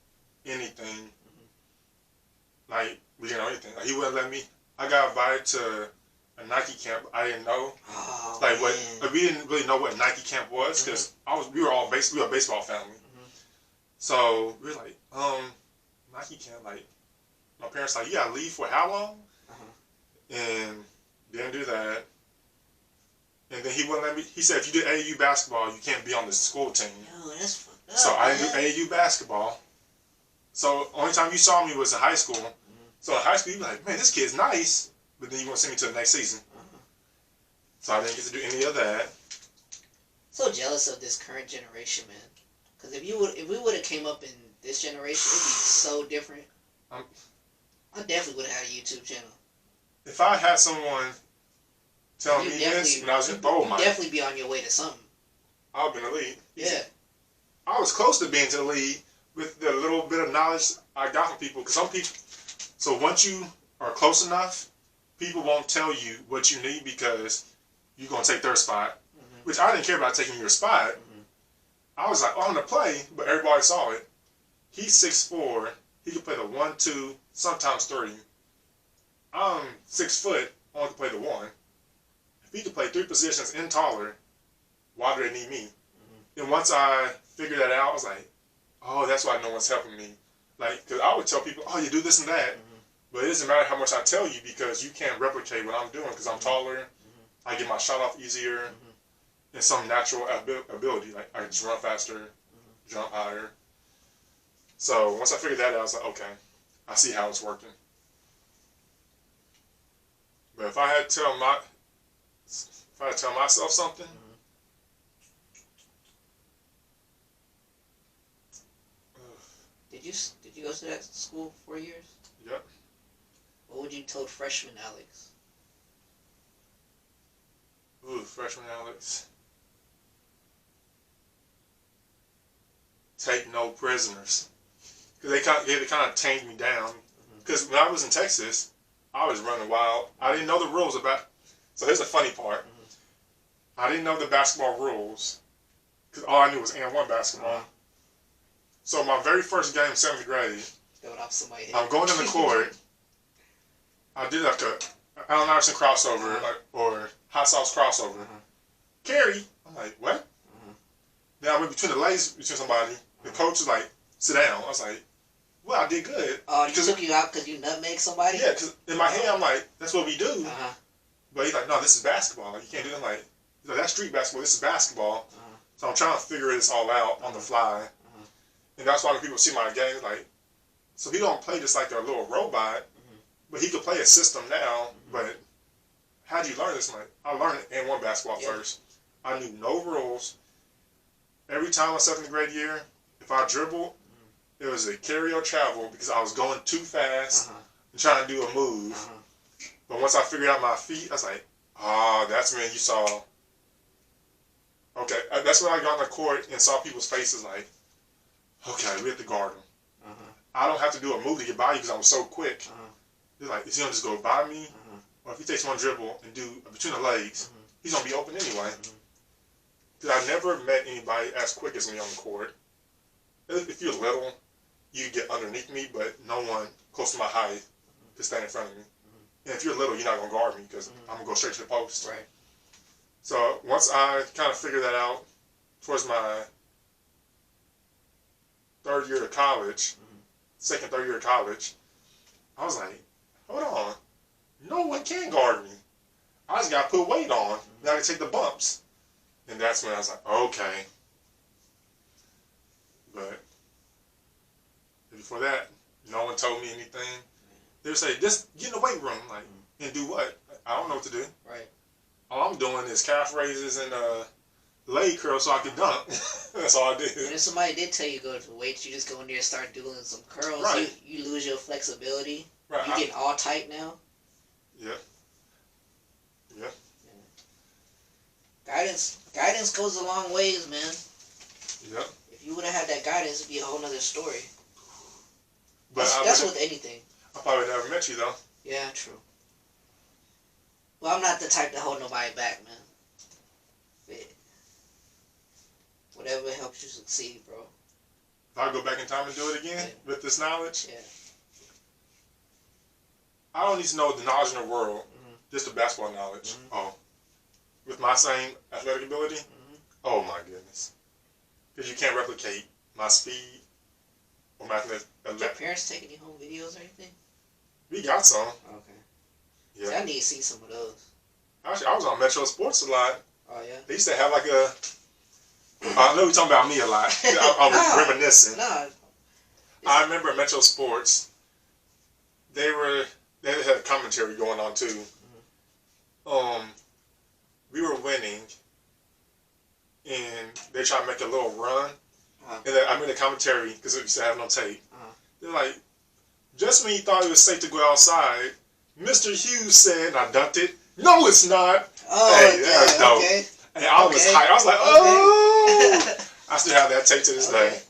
anything. Like, we didn't know anything. Like, he wouldn't let me. I got invited to a Nike camp. I didn't know. Oh, like, man. what, like, we didn't really know what a Nike camp was, because we were a baseball family. So, we were like, Nike camp, like, my parents like, you gotta leave for how long? And didn't do that. And then he wouldn't let me. He said, if you did AAU basketball, you can't be on the school team. Yo, that's fucked up. So I didn't do AAU basketball. So only time you saw me was in high school. So in high school, you'd be like, man, this kid's nice. But then you want to send me to the next season. So I didn't get to do any of that. So jealous of this current generation, man. Because if we would have came up in this generation, it'd be so different. I definitely would have had a YouTube channel. If I had someone telling me this when I was in definitely be on your way to something. I would have been elite. Yeah. I was close to being to the league with the little bit of knowledge I got from people. Because some people, so once you are close enough, people won't tell you what you need because you're going to take their spot. Which I didn't care about taking your spot. I was like, oh, I'm going to play, but everybody saw it. He's 6'4". He can play the 1, 2, sometimes 3. I'm 6 foot, only can play the 1. If he can play 3 positions and taller, why do they need me? And once I figured that out, I was like, oh, that's why no one's helping me. Like, because I would tell people, oh, you do this and that. But it doesn't matter how much I tell you because you can't replicate what I'm doing because I'm taller. I get my shot off easier. And some natural ability. Like, I can just run faster, jump higher. So once I figured that out, I was like, okay, I see how it's working. But if I had to tell myself something, Did you go to that school 4 years? Yep. What would you told freshman Alex? Ooh, freshman Alex. Take no prisoners. Because they kind of tamed me down. Because when I was in Texas, I was running wild. I didn't know the rules about. So here's the funny part. I didn't know the basketball rules. Because all I knew was and one basketball. So my very first game, 7th grade, I'm going in the court. I did like a Allen Iverson crossover, or hot sauce crossover. Carry. I'm like, what? Then I went between the legs between somebody. The coach was like, sit down. I was like, well, I did good. Oh, he took you out because you nutmeg somebody? Yeah, because in my head, I'm like, that's what we do. Uh-huh. But he's like, no, this is basketball. Like, you can't do that. Like, he's like, that's street basketball. This is basketball. So I'm trying to figure this all out on the fly. And that's why when people see my game, like, so he don't play just like a little robot, but he could play a system now. But how'd you learn this? I'm like, I learned it in one basketball first. I knew no rules. Every time my 7th grade year, if I dribbled, it was a carry or travel because I was going too fast and trying to do a move. But once I figured out my feet, I was like, oh, that's when you saw. Okay, that's when I got on the court and saw people's faces like, okay, we have to guard him. I don't have to do a move to get by you because I was so quick. They're like, is he going to just go by me? Or if he takes one dribble and do between the legs, he's going to be open anyway. Because I never met anybody as quick as me on the court. If you're little, you get underneath me, but no one close to my height can stand in front of me. And if you're little, you're not going to guard me because I'm going to go straight to the post. Right. So once I kind of figured that out towards my 3rd year of college, 2nd, 3rd year of college, I was like, hold on. No one can guard me. I just got to put weight on. Now I take the bumps. And that's when I was like, okay. But before that, no one told me anything. They would say, just get in the weight room. Like, and do what? I don't know what to do. Right. All I'm doing is calf raises and leg curls so I can dunk. That's all I did. And if somebody did tell you to go to weights, you just go in there and start doing some curls. Right. You lose your flexibility. Right. You getting all tight now. Yeah. Yeah. Guidance goes a long ways, man. Yep. If you would have had that guidance, it'd be a whole nother story. But That's with anything. I probably never met you though. Yeah, true. Well, I'm not the type to hold nobody back, man. But whatever helps you succeed, bro. If I go back in time and do it again with this knowledge, I don't need to know the knowledge in the world, just the basketball knowledge. Oh, with my same athletic ability, oh my goodness. Because you can't replicate my speed or my athletic. Did your parents take any home videos or anything? We got some. Okay. Yeah. See, I need to see some of those. Actually, I was on Metro Sports a lot. Oh, yeah? They used to have like a. I know you're talking about me a lot. I'm reminiscing. Nah. I remember Metro Sports. They had a commentary going on too. We were winning, and they tried to make a little run. And then I made a commentary because we used to have it on tape. They're like, just when you thought it was safe to go outside, Mr. Hughes said, and I dunked it. No, it's not. Oh, hey, that was dope. Okay. And I was hyped. I was like, oh! I still have that tape to this day.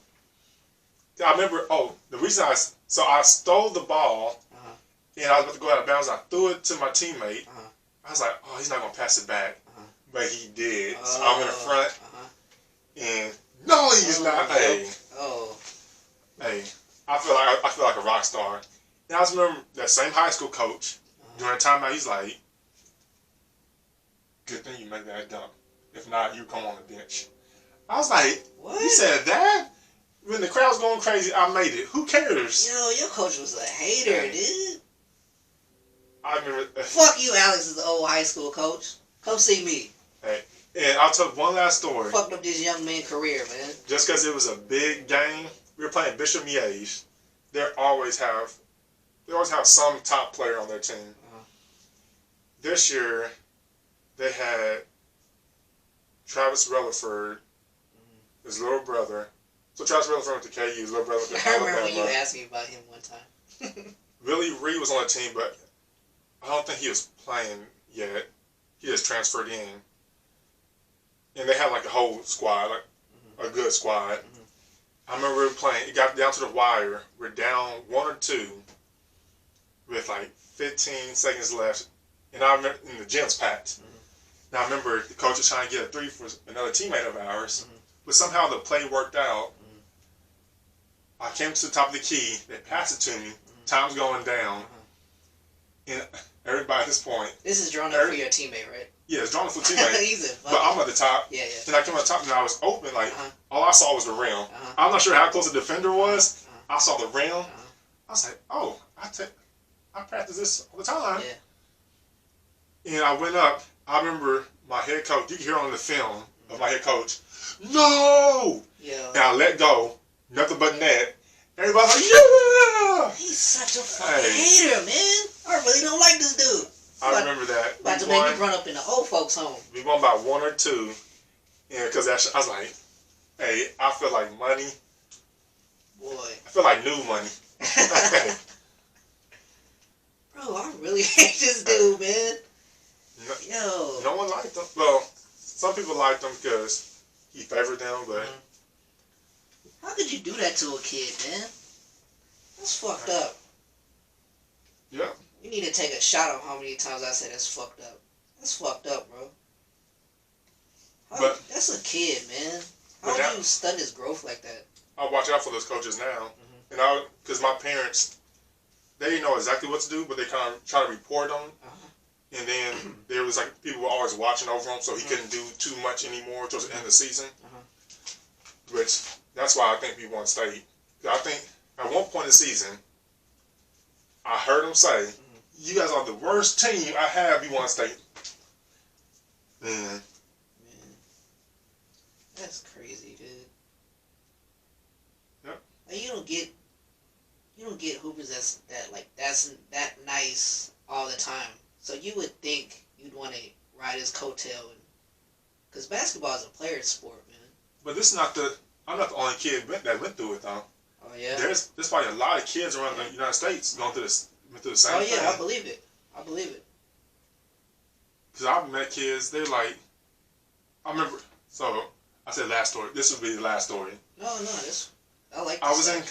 I remember, the reason I stole the ball, and I was about to go out of bounds. I threw it to my teammate. I was like, oh, he's not going to pass it back. But he did. So I'm in the front, and no, he's not. Hey. Hey. I feel like a rock star. And I just remember that same high school coach, during timeout, he's like, good thing you make that dunk. If not, you come on the bench. I was like, what? You said that? When the crowd's going crazy, I made it. Who cares? Yo, your coach was a hater, dude. I remember. Fuck you, Alex is the old high school coach. Come see me. Hey, and I'll tell one last story. Fucked up this young man's career, man. Just because it was a big game, we were playing Bishop Miege. They always have some top player on their team. This year, they had Travis Relaford, his little brother. So Travis Relaford went to KU, his little brother went to Alabama. I remember when you asked me about him one time. Willie Reed was on the team, but I don't think he was playing yet. He just transferred in. And they had like a whole squad, like a good squad. I remember we were playing, it got down to the wire. We're down 1 or 2 with like 15 seconds left. And I remember, and the gym's packed. Now I remember the coach was trying to get a 3 for another teammate of ours. But somehow the play worked out. I came to the top of the key. They passed it to me. Time's going down. And everybody at this point. This is drawn up for your teammate, right? Yeah, it's drawn for teammate. He's a But I'm at the top. Yeah, yeah. And I came on the top and I was open. Like, all I saw was the rim. Uh-huh. I'm not sure how close the defender was. Uh-huh. I saw the rim. Uh-huh. I was like, oh, I practice this all the time. Yeah. And I went up. I remember my head coach. You can hear on the film of my head coach, no! Yeah. And I let go. Nothing but net. Everybody's like, yeah! He's such a fucking hater, man. I really don't like this dude. I remember that. About to make me run up in the old folks' home. We won by 1 or 2. And because I was like, hey, I feel like money. Boy. I feel like new money. Bro, I really hate this dude, man. Yo. No one liked him. Well, some people liked him because he favored them, but... How could you do that to a kid, man? That's fucked up. Yeah. You need to take a shot of how many times I said that's fucked up. That's fucked up, bro. That's a kid, man. How would you stunt his growth like that? I watch out for those coaches now. And because my parents, they didn't know exactly what to do, but they kind of try to report on him. And then there was like people were always watching over him, so he couldn't do too much anymore towards the end of the season. Which, that's why I think we won state. I think at one point in the season, I heard him say, you guys are the worst team I have, you won state. Man. That's crazy, dude. Yep. Like, you don't get hoopers that's that nice all the time. So you would think you'd want to ride his coattail, because basketball is a player's sport, man. But I'm not the only kid that went through it though. Oh yeah. There's probably a lot of kids around the United States going through the same thing. Oh yeah, I believe it. Because I've met kids, they're like, I remember. So I said last story. This would be the last story. No, I like. I was in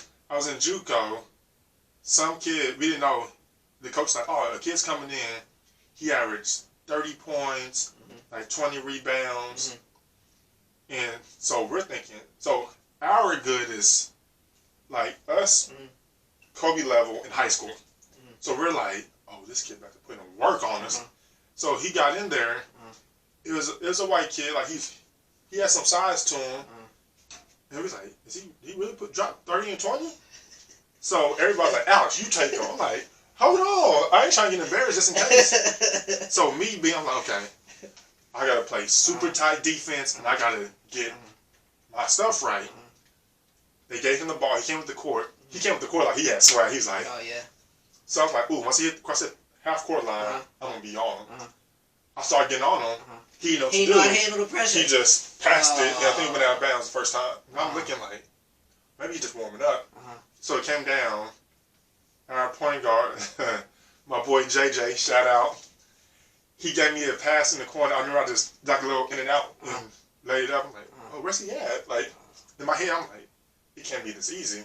JUCO. Some kid, we didn't know. The coach was like, oh, a kid's coming in. He averaged 30 points, like 20 rebounds. And so we're thinking, so our good is like us, Kobe level in high school. So we're like, oh, this kid about to put in work on us. So he got in there. It was a white kid, like he had some size to him. And we was like, he really drop 30 and 20? So everybody's like, Alex, you take him. I'm like, hold on, I ain't trying to get embarrassed just in case. So I'm like, okay, I gotta play super tight defense and I gotta get my stuff right. They gave him the ball. He came with the court. He came with the court like he had swag. He was like, oh yeah. So I was like, ooh, once he hit across the half court line, I'm gonna be on him. I started getting on him. He didn't know what to do. He knew how to handle the pressure. He just passed it. And I think he went out of bounds the first time. And I'm looking like, maybe he's just warming up. So it came down. Our point guard, my boy JJ, shout out. He gave me a pass in the corner. I remember I just ducked a little in and out and laid it up. I'm like, oh, where's he at? Like, in my head, I'm like, it can't be this easy.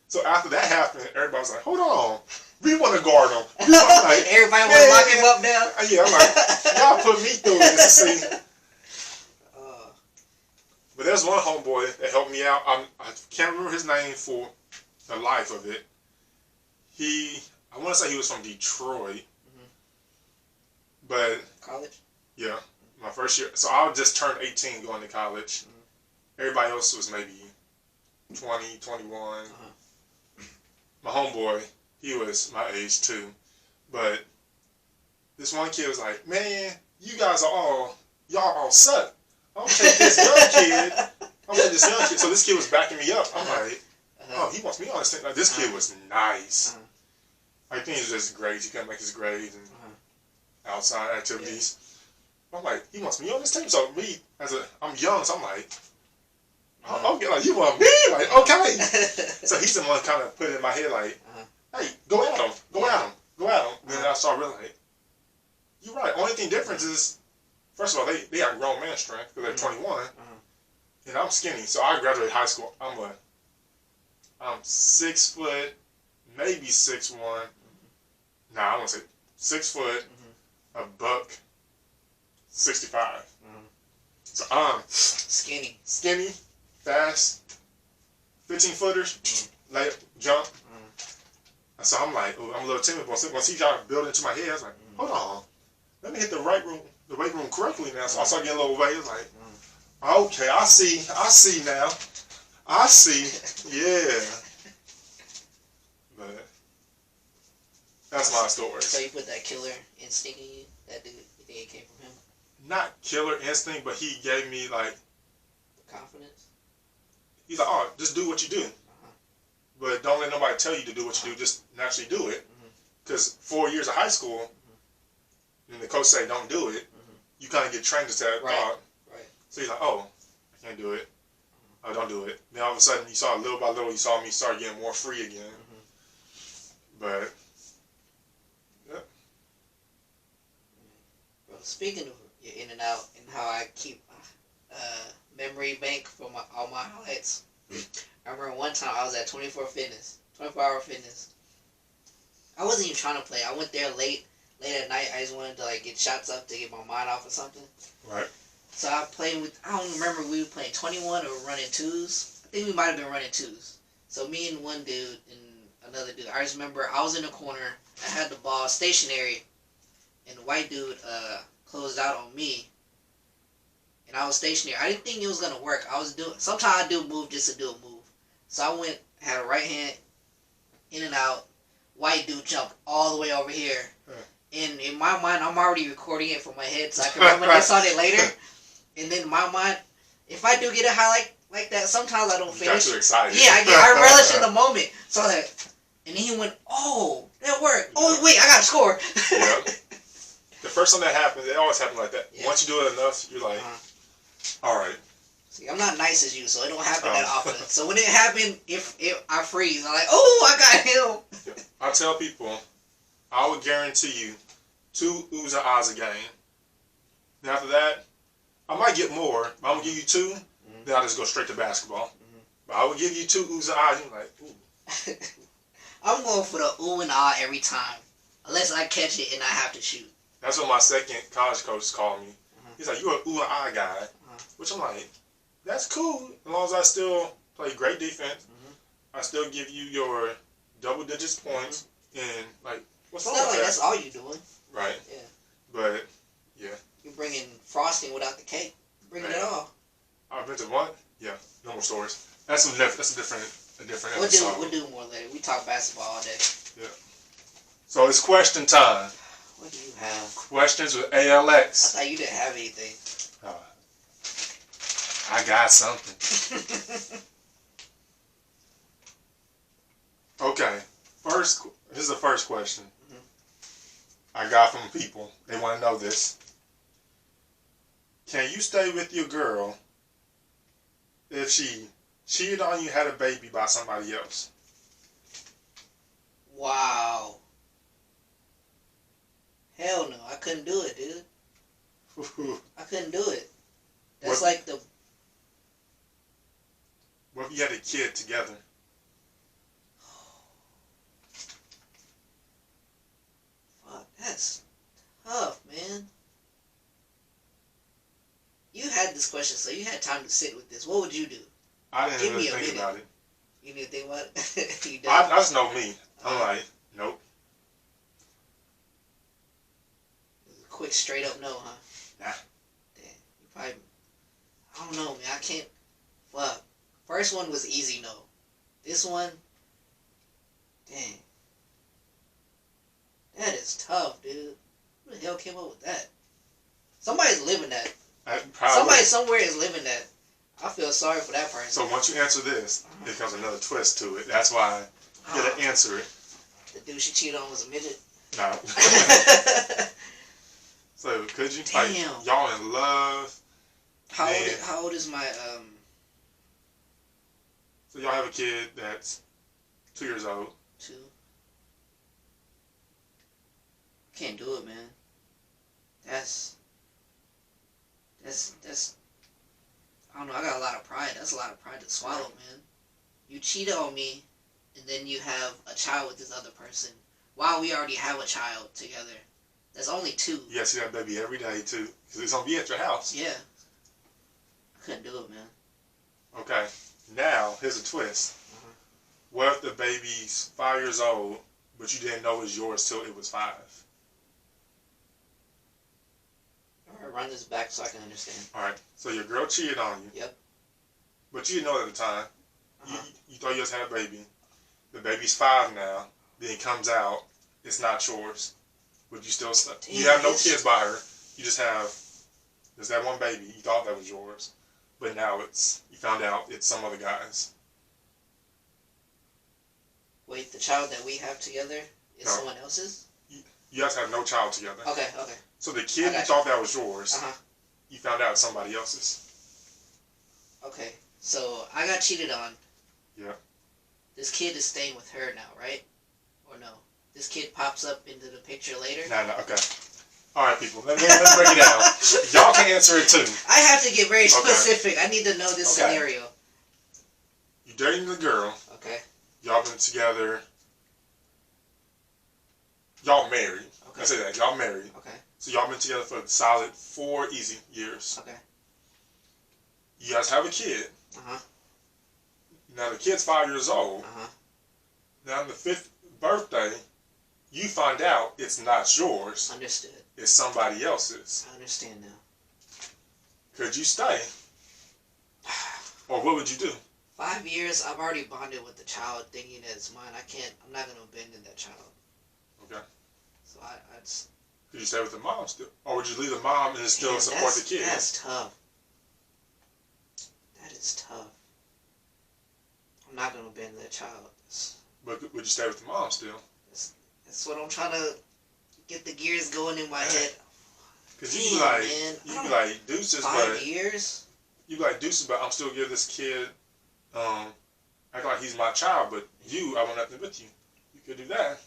So after that happened, everybody was like, hold on. We want to guard him. Like, everybody want to lock him up now? Yeah, I'm like, y'all put me through this to see. But there's one homeboy that helped me out. I can't remember his name for the life of it. I want to say he was from Detroit. But college? Yeah, my first year. So I just turned 18 going to college. Everybody else was maybe 20, 21. My homeboy, he was my age too. But this one kid was like, man, you guys y'all all suck. I'm going to take this young kid. So this kid was backing me up. I'm like, oh, he wants me on this thing. Like, this kid was nice. I think it's just grades. He couldn't make his grades and outside activities. I'm like, he wants me on this team. So me, I'm young, so I'm like, okay, like, you want me? Like, okay. So he's the one kind of put it in my head like, hey, go at him. Go at him. Go at him. Then I started realizing, you're right. Only thing difference is, first of all, they got grown man strength because they're 21. And I'm skinny. So I graduated high school. I'm 6 foot, maybe 6'1". Nah, I want to say 6 foot, a buck, 65. So I'm skinny, fast, 15 footers, layup, jump. So I'm like, ooh, I'm a little timid. Once he got built into my head, I was like, hold on, let me hit the right the weight room correctly now. So I started getting a little weight. It's like, okay, I see now. I see. Yeah. But that's my story. So you put that killer instinct in you? That dude, you think it came from him? Not killer instinct, but he gave me like Confidence? he's like, oh, just do what you do. But don't let nobody tell you to do what you do. Just naturally do it. Because 4 years of high school, and the coach say don't do it, you kind of get trained to that thought. Right. So you're like, oh, I can't do it. Oh, don't do it. Then all of a sudden, you saw little by little, you saw me start getting more free again. But, yeah. Well, speaking of your in and out and how I keep memory bank for all my highlights, I remember one time I was at 24 Hour Fitness. I wasn't even trying to play. I went there late at night. I just wanted to like get shots up to get my mind off or something. Right. So I played with, I don't remember we were playing 21 or running twos. I think we might have been running twos. So me and one dude and another dude. I just remember I was in the corner. I had the ball stationary, and the white dude closed out on me. And I was stationary. I didn't think it was gonna work. Sometimes I do move just to do a move. So I went, had a right hand, in and out. White dude jumped all the way over here. And in my mind, I'm already recording it from my head, so I can reminisce on it later. And then in my mind, if I do get a highlight like that, sometimes I don't finish. Got you excited. Yeah, I relish in the moment. So that, and then he went, oh, that worked. Oh wait, I got to score. Yeah. The first time that happens, it always happens like that. Yeah. Once you do it enough, you're like, all right. See, I'm not nice as you, so it don't happen that often. So when it happened, if I freeze, I'm like, oh, I got him. Yeah. I tell people, I would guarantee you 2 oohs and ahs a game. Then after that, I might get more, but I'm going to give you 2, then I'll just go straight to basketball. But I would give you 2 oohs and ahs, you're like, ooh. I'm going for the ooh and ah every time. Unless I catch it and I have to shoot. That's what my second college coach called me. He's like, you're an ooh and ah guy. Which I'm like, that's cool. As long as I still play great defense, I still give you your double digits points. And, like, what's wrong with that? That's all you're doing. Right. Yeah. But, yeah. You're bringing frosting without the cake. Bringing it all. I've been to what? Yeah. No more stories. That's a different episode. We'll do more later. We talk basketball all day. Yeah. So it's question time. What do you have? Questions with I ALX. thought you didn't have anything. I got something. Okay. This is the first question I got from people. They want to know this. Can you stay with your girl if she cheated on you, had a baby by somebody else? Wow. Hell no, I couldn't do it, dude. I couldn't do it. That's like the... What if you had a kid together? Fuck, that's tough, man. You had this question, so you had time to sit with this. What would you do? I didn't really think about it. You didn't think about it? You I just know me. I'm like, nope. Quick, straight up no, huh? Nah. Damn, you probably... I don't know, man. I can't... Fuck. First one was easy no. This one... Dang. That is tough, dude. Who the hell came up with that? Somebody's living that. Somebody somewhere is living that. I feel sorry for that person. So once you answer this, there comes another twist to it. That's why you gotta answer it. The dude she cheated on was a midget? No. So could you, Damn. like, y'all in love? How old is my, So y'all have a kid that's 2 years old. 2? Can't do it, man. That's I don't know, I got a lot of pride. That's a lot of pride to swallow, man. You cheated on me, and then you have a child with this other person. While we already have a child together. That's only 2. You gotta see that baby every day, too. Because it's gonna be at your house. Yeah. I couldn't do it, man. Okay. Now, here's a twist. What if the baby's 5 years old, but you didn't know it was yours till it was 5? Or run this back so I can understand. Alright, so your girl cheated on you. Yep. But you didn't know it at the time. Uh-huh. You thought you just had a baby. The baby's 5 now. Then it comes out. It's not yours. But you still... You have no kids by her. You just have... There's that one baby. You thought that was yours. But now it's... You found out it's some other guy's. Wait, the child that we have together is someone else's? You guys have no child together. Okay. So the kid you thought that was yours, Uh-huh. you found out it's somebody else's. Okay, so I got cheated on. Yeah. This kid is staying with her now, right? Or no? This kid pops up into the picture later? No, okay. Alright, people, let's break it down. Y'all can answer it too. I have to get very specific. I need to know this scenario. You're dating the girl. Okay. Y'all been together. Y'all married. Okay. I say that. Y'all married. Okay. So y'all been together for a solid 4 easy years. Okay. You guys have a kid. Uh-huh. Now the kid's 5 years old. Uh-huh. Now on the 5th birthday, you find out it's not yours. Understood. It's somebody else's. I understand now. Could you stay? Or what would you do? 5 years, I've already bonded with the child thinking that it's mine. I'm not going to abandon that child. Okay. So I'd... Could you stay with the mom still? Or would you leave the mom and still support the kid? That's tough. That is tough. I'm not going to abandon that child. But would you stay with the mom still? That's what I'm trying to get the gears going in my head. Because you be like, deuces, 5 years? You be like, deuces, but I'm still giving this kid, act like he's my child, but I want nothing with you. You could do that.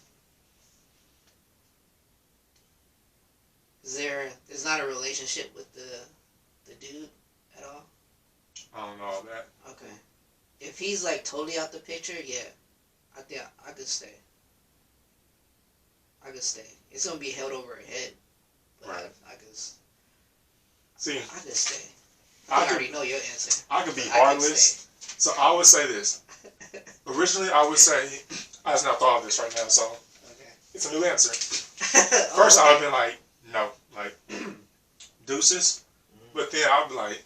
There's not a relationship with the dude at all? I don't know all that. Okay. If he's like totally out the picture, yeah. I think I could stay. It's gonna be held over her head. But Right. I could See, I could stay. I already know your answer. I could be I could heartless. So I would say this. Originally, I would say, I just now thought of this right now, so Okay. it's a new answer. First, I would have been like, no, like, deuces. But then I'd be like,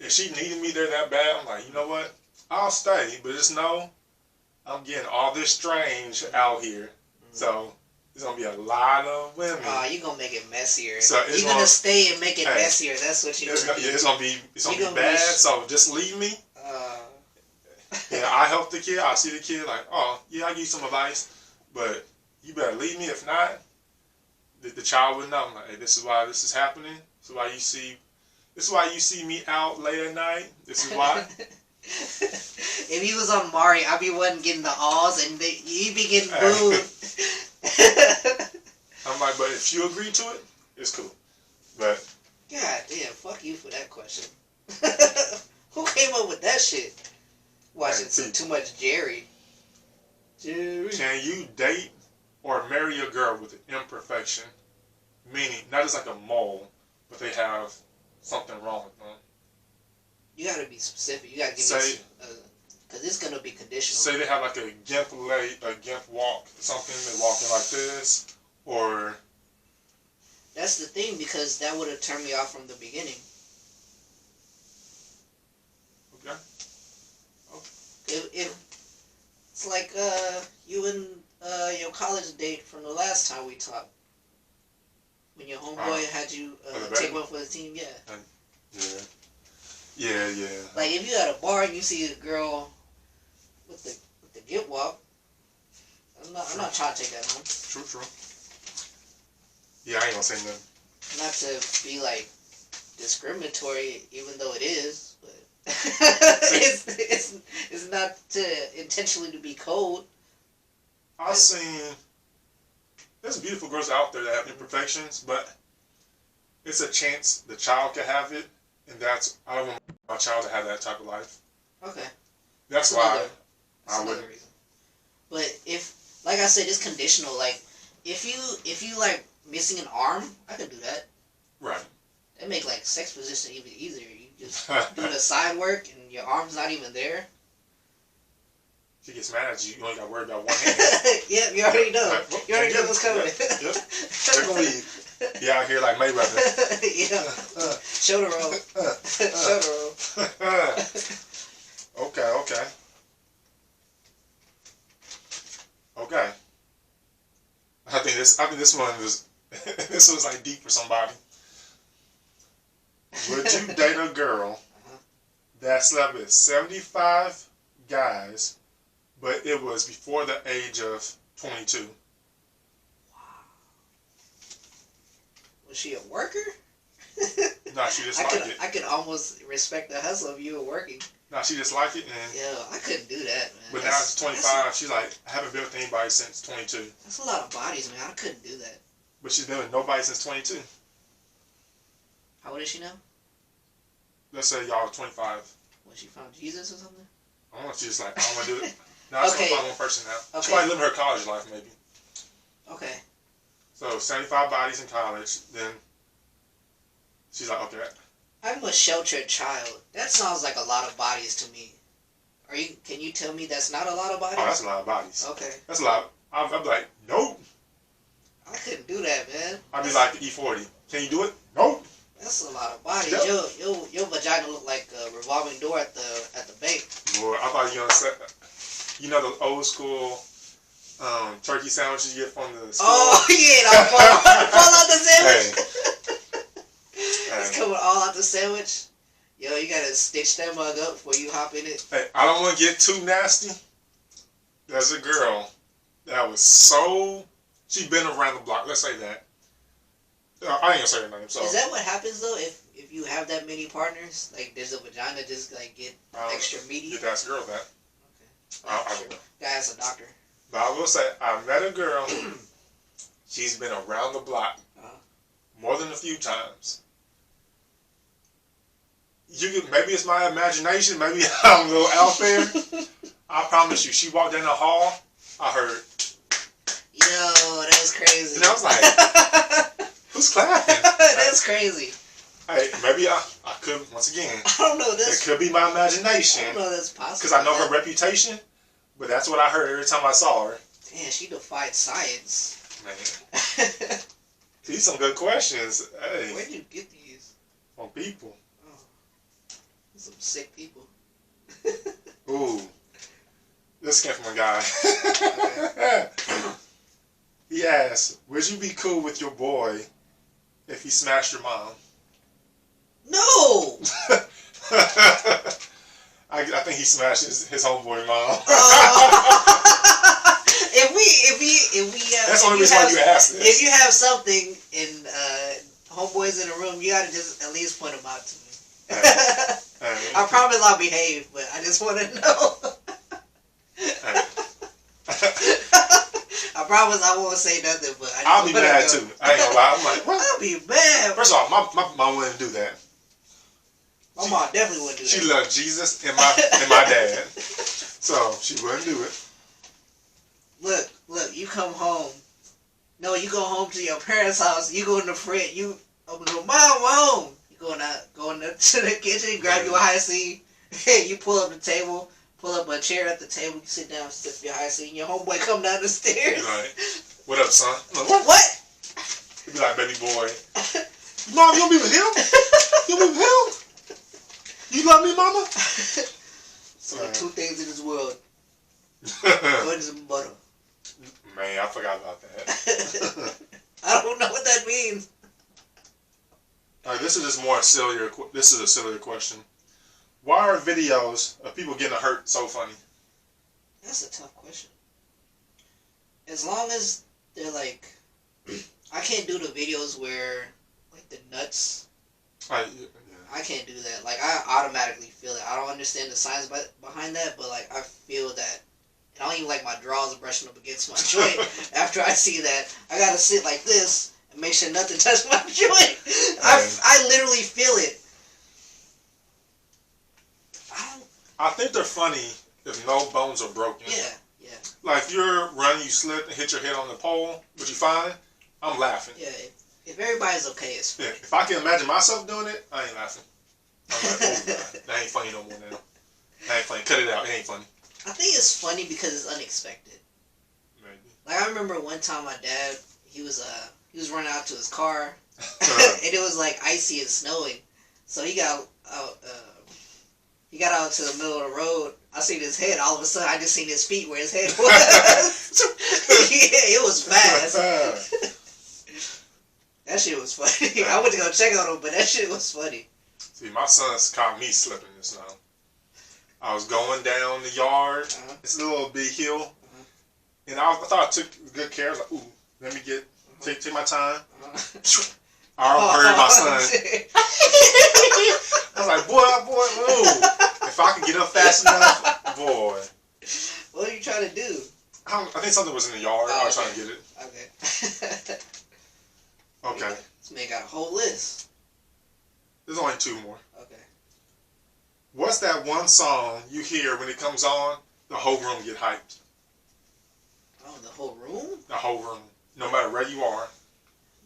if she needed me there that bad, I'm like, you know what? I'll stay, but just know I'm getting all this strange out here. So there's gonna be a lot of women. You're gonna make it messier. So you're gonna stay and make it messier. That's what you're gonna do. It's gonna be bad. So just leave me. Yeah, I help the kid. I see the kid like, oh yeah, I give you some advice, but you better leave me. If not, the child would know. I'm like, hey, this is why this is happening. This is why you see me out late at night. This is why. If he was on Mari, I'd be one getting the alls and he'd be getting booed. I'm like, but if you agree to it, it's cool. But God damn, fuck you for that question. Who came up with that shit? Watching too much Jerry. Can you date or marry a girl with an imperfection? Meaning, not just like a mole, but they have something wrong with them. You gotta be specific. You gotta give me, because it's gonna be conditional. Say they have like a gimp walk, something. They're walking like this, or. That's the thing, because that would have turned me off from the beginning. Okay. If it's like you and your college date from the last time we talked, when your homeboy had you take one for the team, yeah. Yeah. Like if you at a bar and you see a girl with the gimp walk, I'm not trying to take that home. True. Yeah, I ain't gonna say nothing. Not to be like discriminatory, even though it is, but it's not to intentionally to be cold. I've seen there's beautiful girls out there that have imperfections, but it's a chance the child can have it, and I don't want my child to have that type of life. Okay. That's why I another would. reason. But if, like I said, it's conditional. Like if you like missing an arm, I could do that. Right. That make like sex position even easier. You just do the side work and your arm's not even there. she gets mad at you. You only got to worry about one hand. Yep, you already know. Like, You already know what's coming. Yep. They're gonna leave. He out here like Mayweather. Yeah. Shoulder roll. Shoulder roll. Okay. I think this one was this was like deep for somebody. Would you date a girl that slept with 75 guys, but it was before the age of 22? Was she a worker? No, she just liked it. I could almost respect the hustle if you were working. No, she just liked it, and Yeah, I couldn't do that, man. but now she's 25. She's like, I haven't been with anybody since 22. That's a lot of bodies, man. I couldn't do that. But she's been with nobody since 22. How old is she now? Let's say y'all are 25. When she found Jesus or something? I don't know if she's like, I don't want to do it. No, I just Okay. want to find one person now. Okay. She might live her college life, maybe. Okay. So 75 bodies in college, then she's like, okay. I'm a sheltered child. That sounds like a lot of bodies to me. Can you tell me that's not a lot of bodies? Oh, that's a lot of bodies. Okay. That's a lot. I'm like, nope. I couldn't do that, man. I'd be like E40. Can you do it? Nope. That's a lot of bodies. Yep. Your vagina look like a revolving door at the bank. Boy, I thought you were gonna say, you know the old school turkey sandwiches you get from the store? Oh yeah, fall out the sandwich. Hey. It's coming all out the sandwich. Yo, you gotta stitch that mug up before you hop in it. Hey, I don't want to get too nasty. There's a girl that was so... She'd been around the block. Let's say that. I ain't gonna say her name. So Is that what happens though if you have that many partners? Like, does the vagina just like get extra meaty? You ask a girl that. Okay. I don't know. Guy's a doctor. But I will say, I met a girl. She's been around the block more than a few times. Maybe it's my imagination. Maybe I'm a little out there. I promise you, she walked down the hall. I heard. Yo, that's crazy. And I was like, who's clapping? That's crazy. Hey, maybe I could, once again, I don't know this. it could be my imagination. I don't know that's possible. Because I know her reputation, but that's what I heard every time I saw her. Damn, she defied science. Man, these some good questions. Hey, Where'd you get these? from people. Oh, some sick people. Ooh, this came from a guy. He asked, would you be cool with your boy if he smashed your mom? No! I think he smashed his homeboy mom. If we That's the only reason why you asked this. If you have something and homeboys in the room, you gotta just at least point them out to me. I promise I'll behave, but I just want to know. I promise I won't say nothing, but I'll be mad too. I ain't gonna lie. I'm like, what? I'll be mad. First of all, my mom wouldn't do that. My mom definitely wouldn't do that. She loved Jesus and my dad, so she wouldn't do it. Look, you come home. No, you go home to your parents' house. You go in the fridge. You open the door. Mom, we're home. You go to the kitchen, grab your high C. You pull up the table, pull up a chair at the table. You sit down, sip your high C, and your homeboy come down the stairs. Right. What up, son? I'm like, What? He'd be like, baby boy. Mom, you don't be with him? You don't be with him? You love me, mama? So two things in this world: buns and butter. Man, I forgot about that. I don't know what that means. Alright, this is a sillier question. Why are videos of people getting hurt so funny? That's a tough question. As long as they're like, I can't do the videos where like the nuts. I can't do that. Like, I automatically feel it. I don't understand the science behind that, but like I feel that. And I don't even like my drawers brushing up against my joint. After I see that, I gotta sit like this and make sure nothing touches my joint. I literally feel it. I think they're funny if no bones are broken. Yeah. Like if you're running, you slip and hit your head on the pole, but you fine, I'm laughing. Yeah. If everybody's okay, it's funny. Yeah, if I can imagine myself doing it, I ain't laughing. I'm like, oh God, that ain't funny no more now. That ain't funny. Cut it out. It ain't funny. I think it's funny because it's unexpected. Maybe. Like I remember one time my dad, he was running out to his car, and it was like icy and snowing, so he got out. He got out to the middle of the road. I seen his head. All of a sudden, I just seen his feet where his head was. Yeah, it was fast. That shit was funny. I went to go check on him, but that shit was funny. See, my son's caught me slipping in the snow. I was going down the yard. It's a little big hill. And I thought I took good care. I was like, ooh, let me take my time. I already heard my son. I was like, boy, move. If I could get up fast enough, boy. What are you trying to do? I think something was in the yard. I was trying to get it. Okay. Okay. This man got a whole list. There's only two more. Okay. What's that one song you hear when it comes on, the whole room get hyped? Oh, the whole room? The whole room. No matter where you are.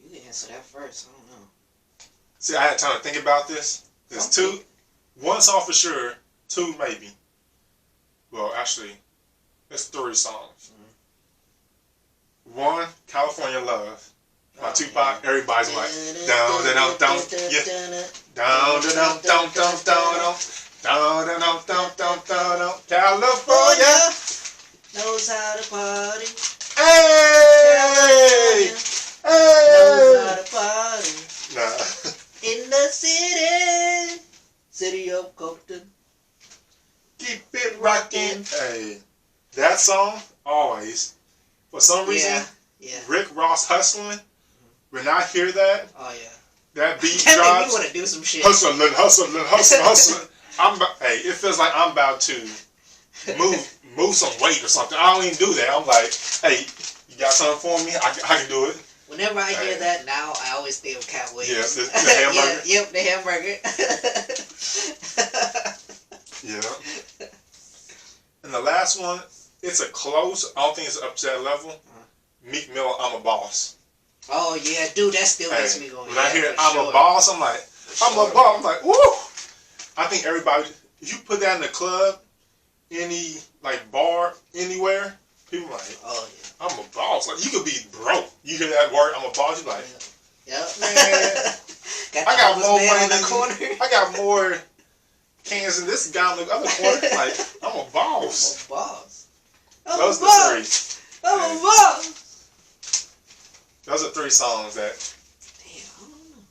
You can answer that first. I don't know. See, I had time to think about this. There's two. One song for sure. Two maybe. Well, actually, there's three songs. One, California Love. By Tupac. Everybody's like, down, down, down, yeah. Down, down, down, down, down, down, down, down, down, down, down, California knows how to party. Hey! Knows how to party. Nah. In the city of Compton. Keep it rocking. Hey, that song always. For some reason, Rick Ross hustling. When I hear that, that beat that drops. Make me want to do some shit. Hustling. It feels like I'm about to move some weight or something. I don't even do that. I'm like, hey, you got something for me? I can do it. Whenever I hear that now, I always think of Cat Williams. Yeah, the hamburger. Yep, the hamburger. Yeah. And the last one, it's a close. I don't think it's up to that level. Meek Mill, I'm a Boss. Oh yeah, dude, that still makes me go. When I hear I'm a boss, I'm like, I'm a boss. I'm like, woo! I think everybody, if you put that in the club, any like bar, anywhere, people like, oh yeah, I'm a boss. Like you could be broke. You hear that word, I'm a boss. You like, yep. Man, I got more money than you. I got more cans than this guy in the other corner. Like I'm a boss. I'm a boss. Those are the three. I'm a boss. Those are three songs that. Damn, I don't know.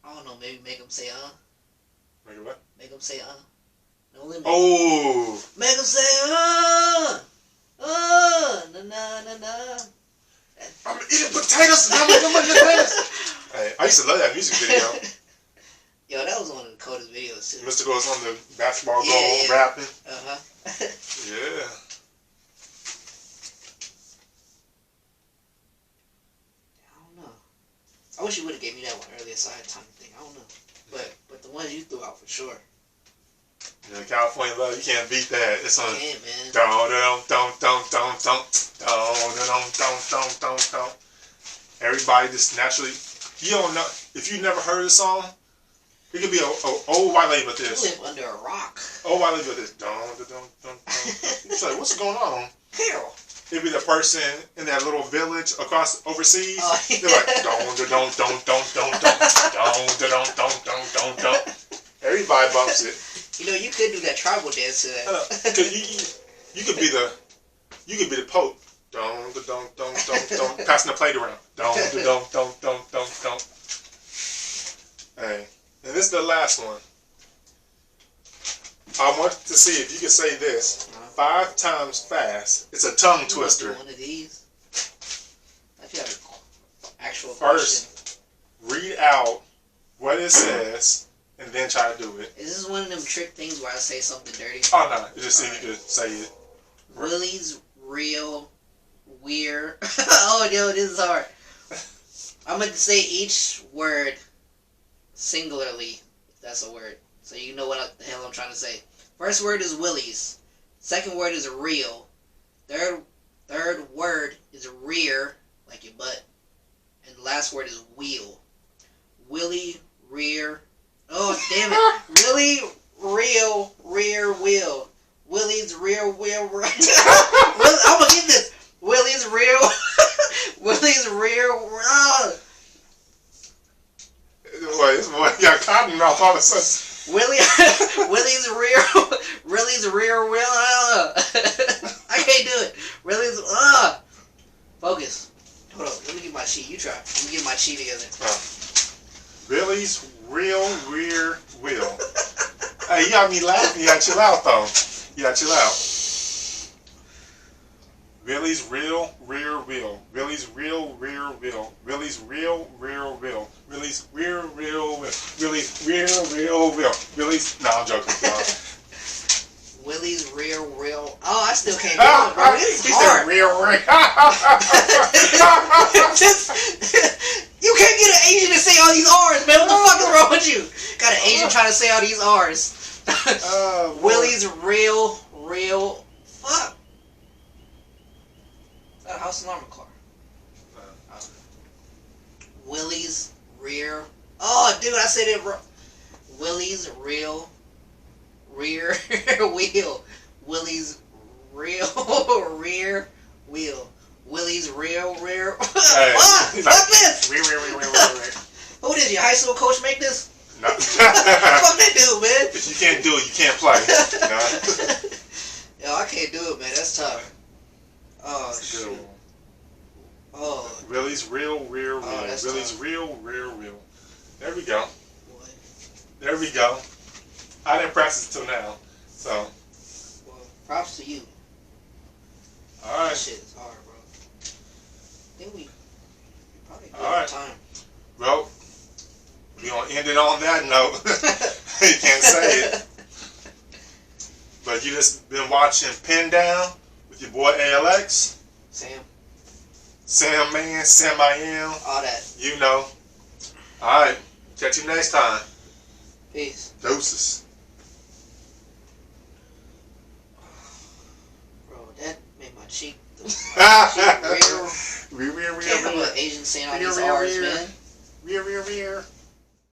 I don't know. Maybe make them say Make it what? Make them say No limit. Oh. Make them say na na na na. I'm eating potatoes. I'm eating potatoes. Hey, I used to love that music video. Yo, that was one of the coldest videos too. Mr. Goes on the basketball goal rapping. Yeah. I wish you would have gave me that one earlier so I had time to think. I don't know. But the ones you threw out for sure. Yeah, California Love, you can't beat that. It's on. Yeah, man. Everybody just naturally. You don't know. If you never heard the song, it could be a old white lady with this. You live under a rock. Old white lady with this. It's like, what's going on? Carol. It'd be the person in that little village overseas. Oh, yeah. They're like, Everybody bumps it. You know, you could do that tribal dance to that. You could be the Pope. Passing the plate around. Hey, and this is the last one. I want to see if you can say this 5 times fast. It's a tongue twister. One of these. I feel like actual First, read out what it says and then try to do it. Is this one of them trick things where I say something dirty? Oh no, just see if you can say it. Willie's real weird. Oh no, this is hard. I'm gonna say each word singularly, if that's a word. So you know what the hell I'm trying to say. First word is Willie's. Second word is real. Third word is rear, like your butt. And the last word is wheel. Willie, rear, Oh, damn it. Really? Real rear wheel. Willie's rear wheel. I'm gonna get this. Willie's rear. Willie's rear. Boy, this boy got cotton mouth all of a sudden. Willie's rear wheel. I can't do it. Willie's. Focus. Hold on. Let me get my cheat. You try. Let me get my cheat together. Billy's real rear wheel. Hey, you got me laughing. You gotta chill out, though. You gotta chill out. Billy's real rear wheel. Billy's real rear wheel. Billy's real rear wheel. Billy's rear wheel wheel. Billy's rear wheel. Billy's. No, I'm joking. Willie's rear wheel. Oh, I still can't do it, bro. It's hard. Rear. You can't get an Asian to say all these R's, man. What the fuck is wrong with you? Got an Asian trying to say all these R's. Willie's real. Fuck. Is that a house alarm or car? Willie's rear. Oh, dude, I said it wrong. Willie's rear wheel. Willie's rear wheel. Willie's rear. Hey, Fuck this! Rear. Who did your high school coach make this? No. Fuck that dude, man. If you can't do it, you can't play. Yo, I can't do it, man. That's tough. Oh, That's a shit. good one. Oh, Willie's real rear wheel. that's Willie's tough. real rear wheel. There we go. boy. There we go. I didn't practice till now, so. Well, props to you. All That right. shit is hard, bro. I think we probably good All right. time. Well, we gonna end it on that note. You can't say it. But you just been watching Pindown with your boy ALX, Sam, Man, Sam I Am. all that. You know. All right. Catch you next time. Peace. Doses. Bro, that made my cheek. Rear. Can't have an Asian saying all these R's, man. Rear.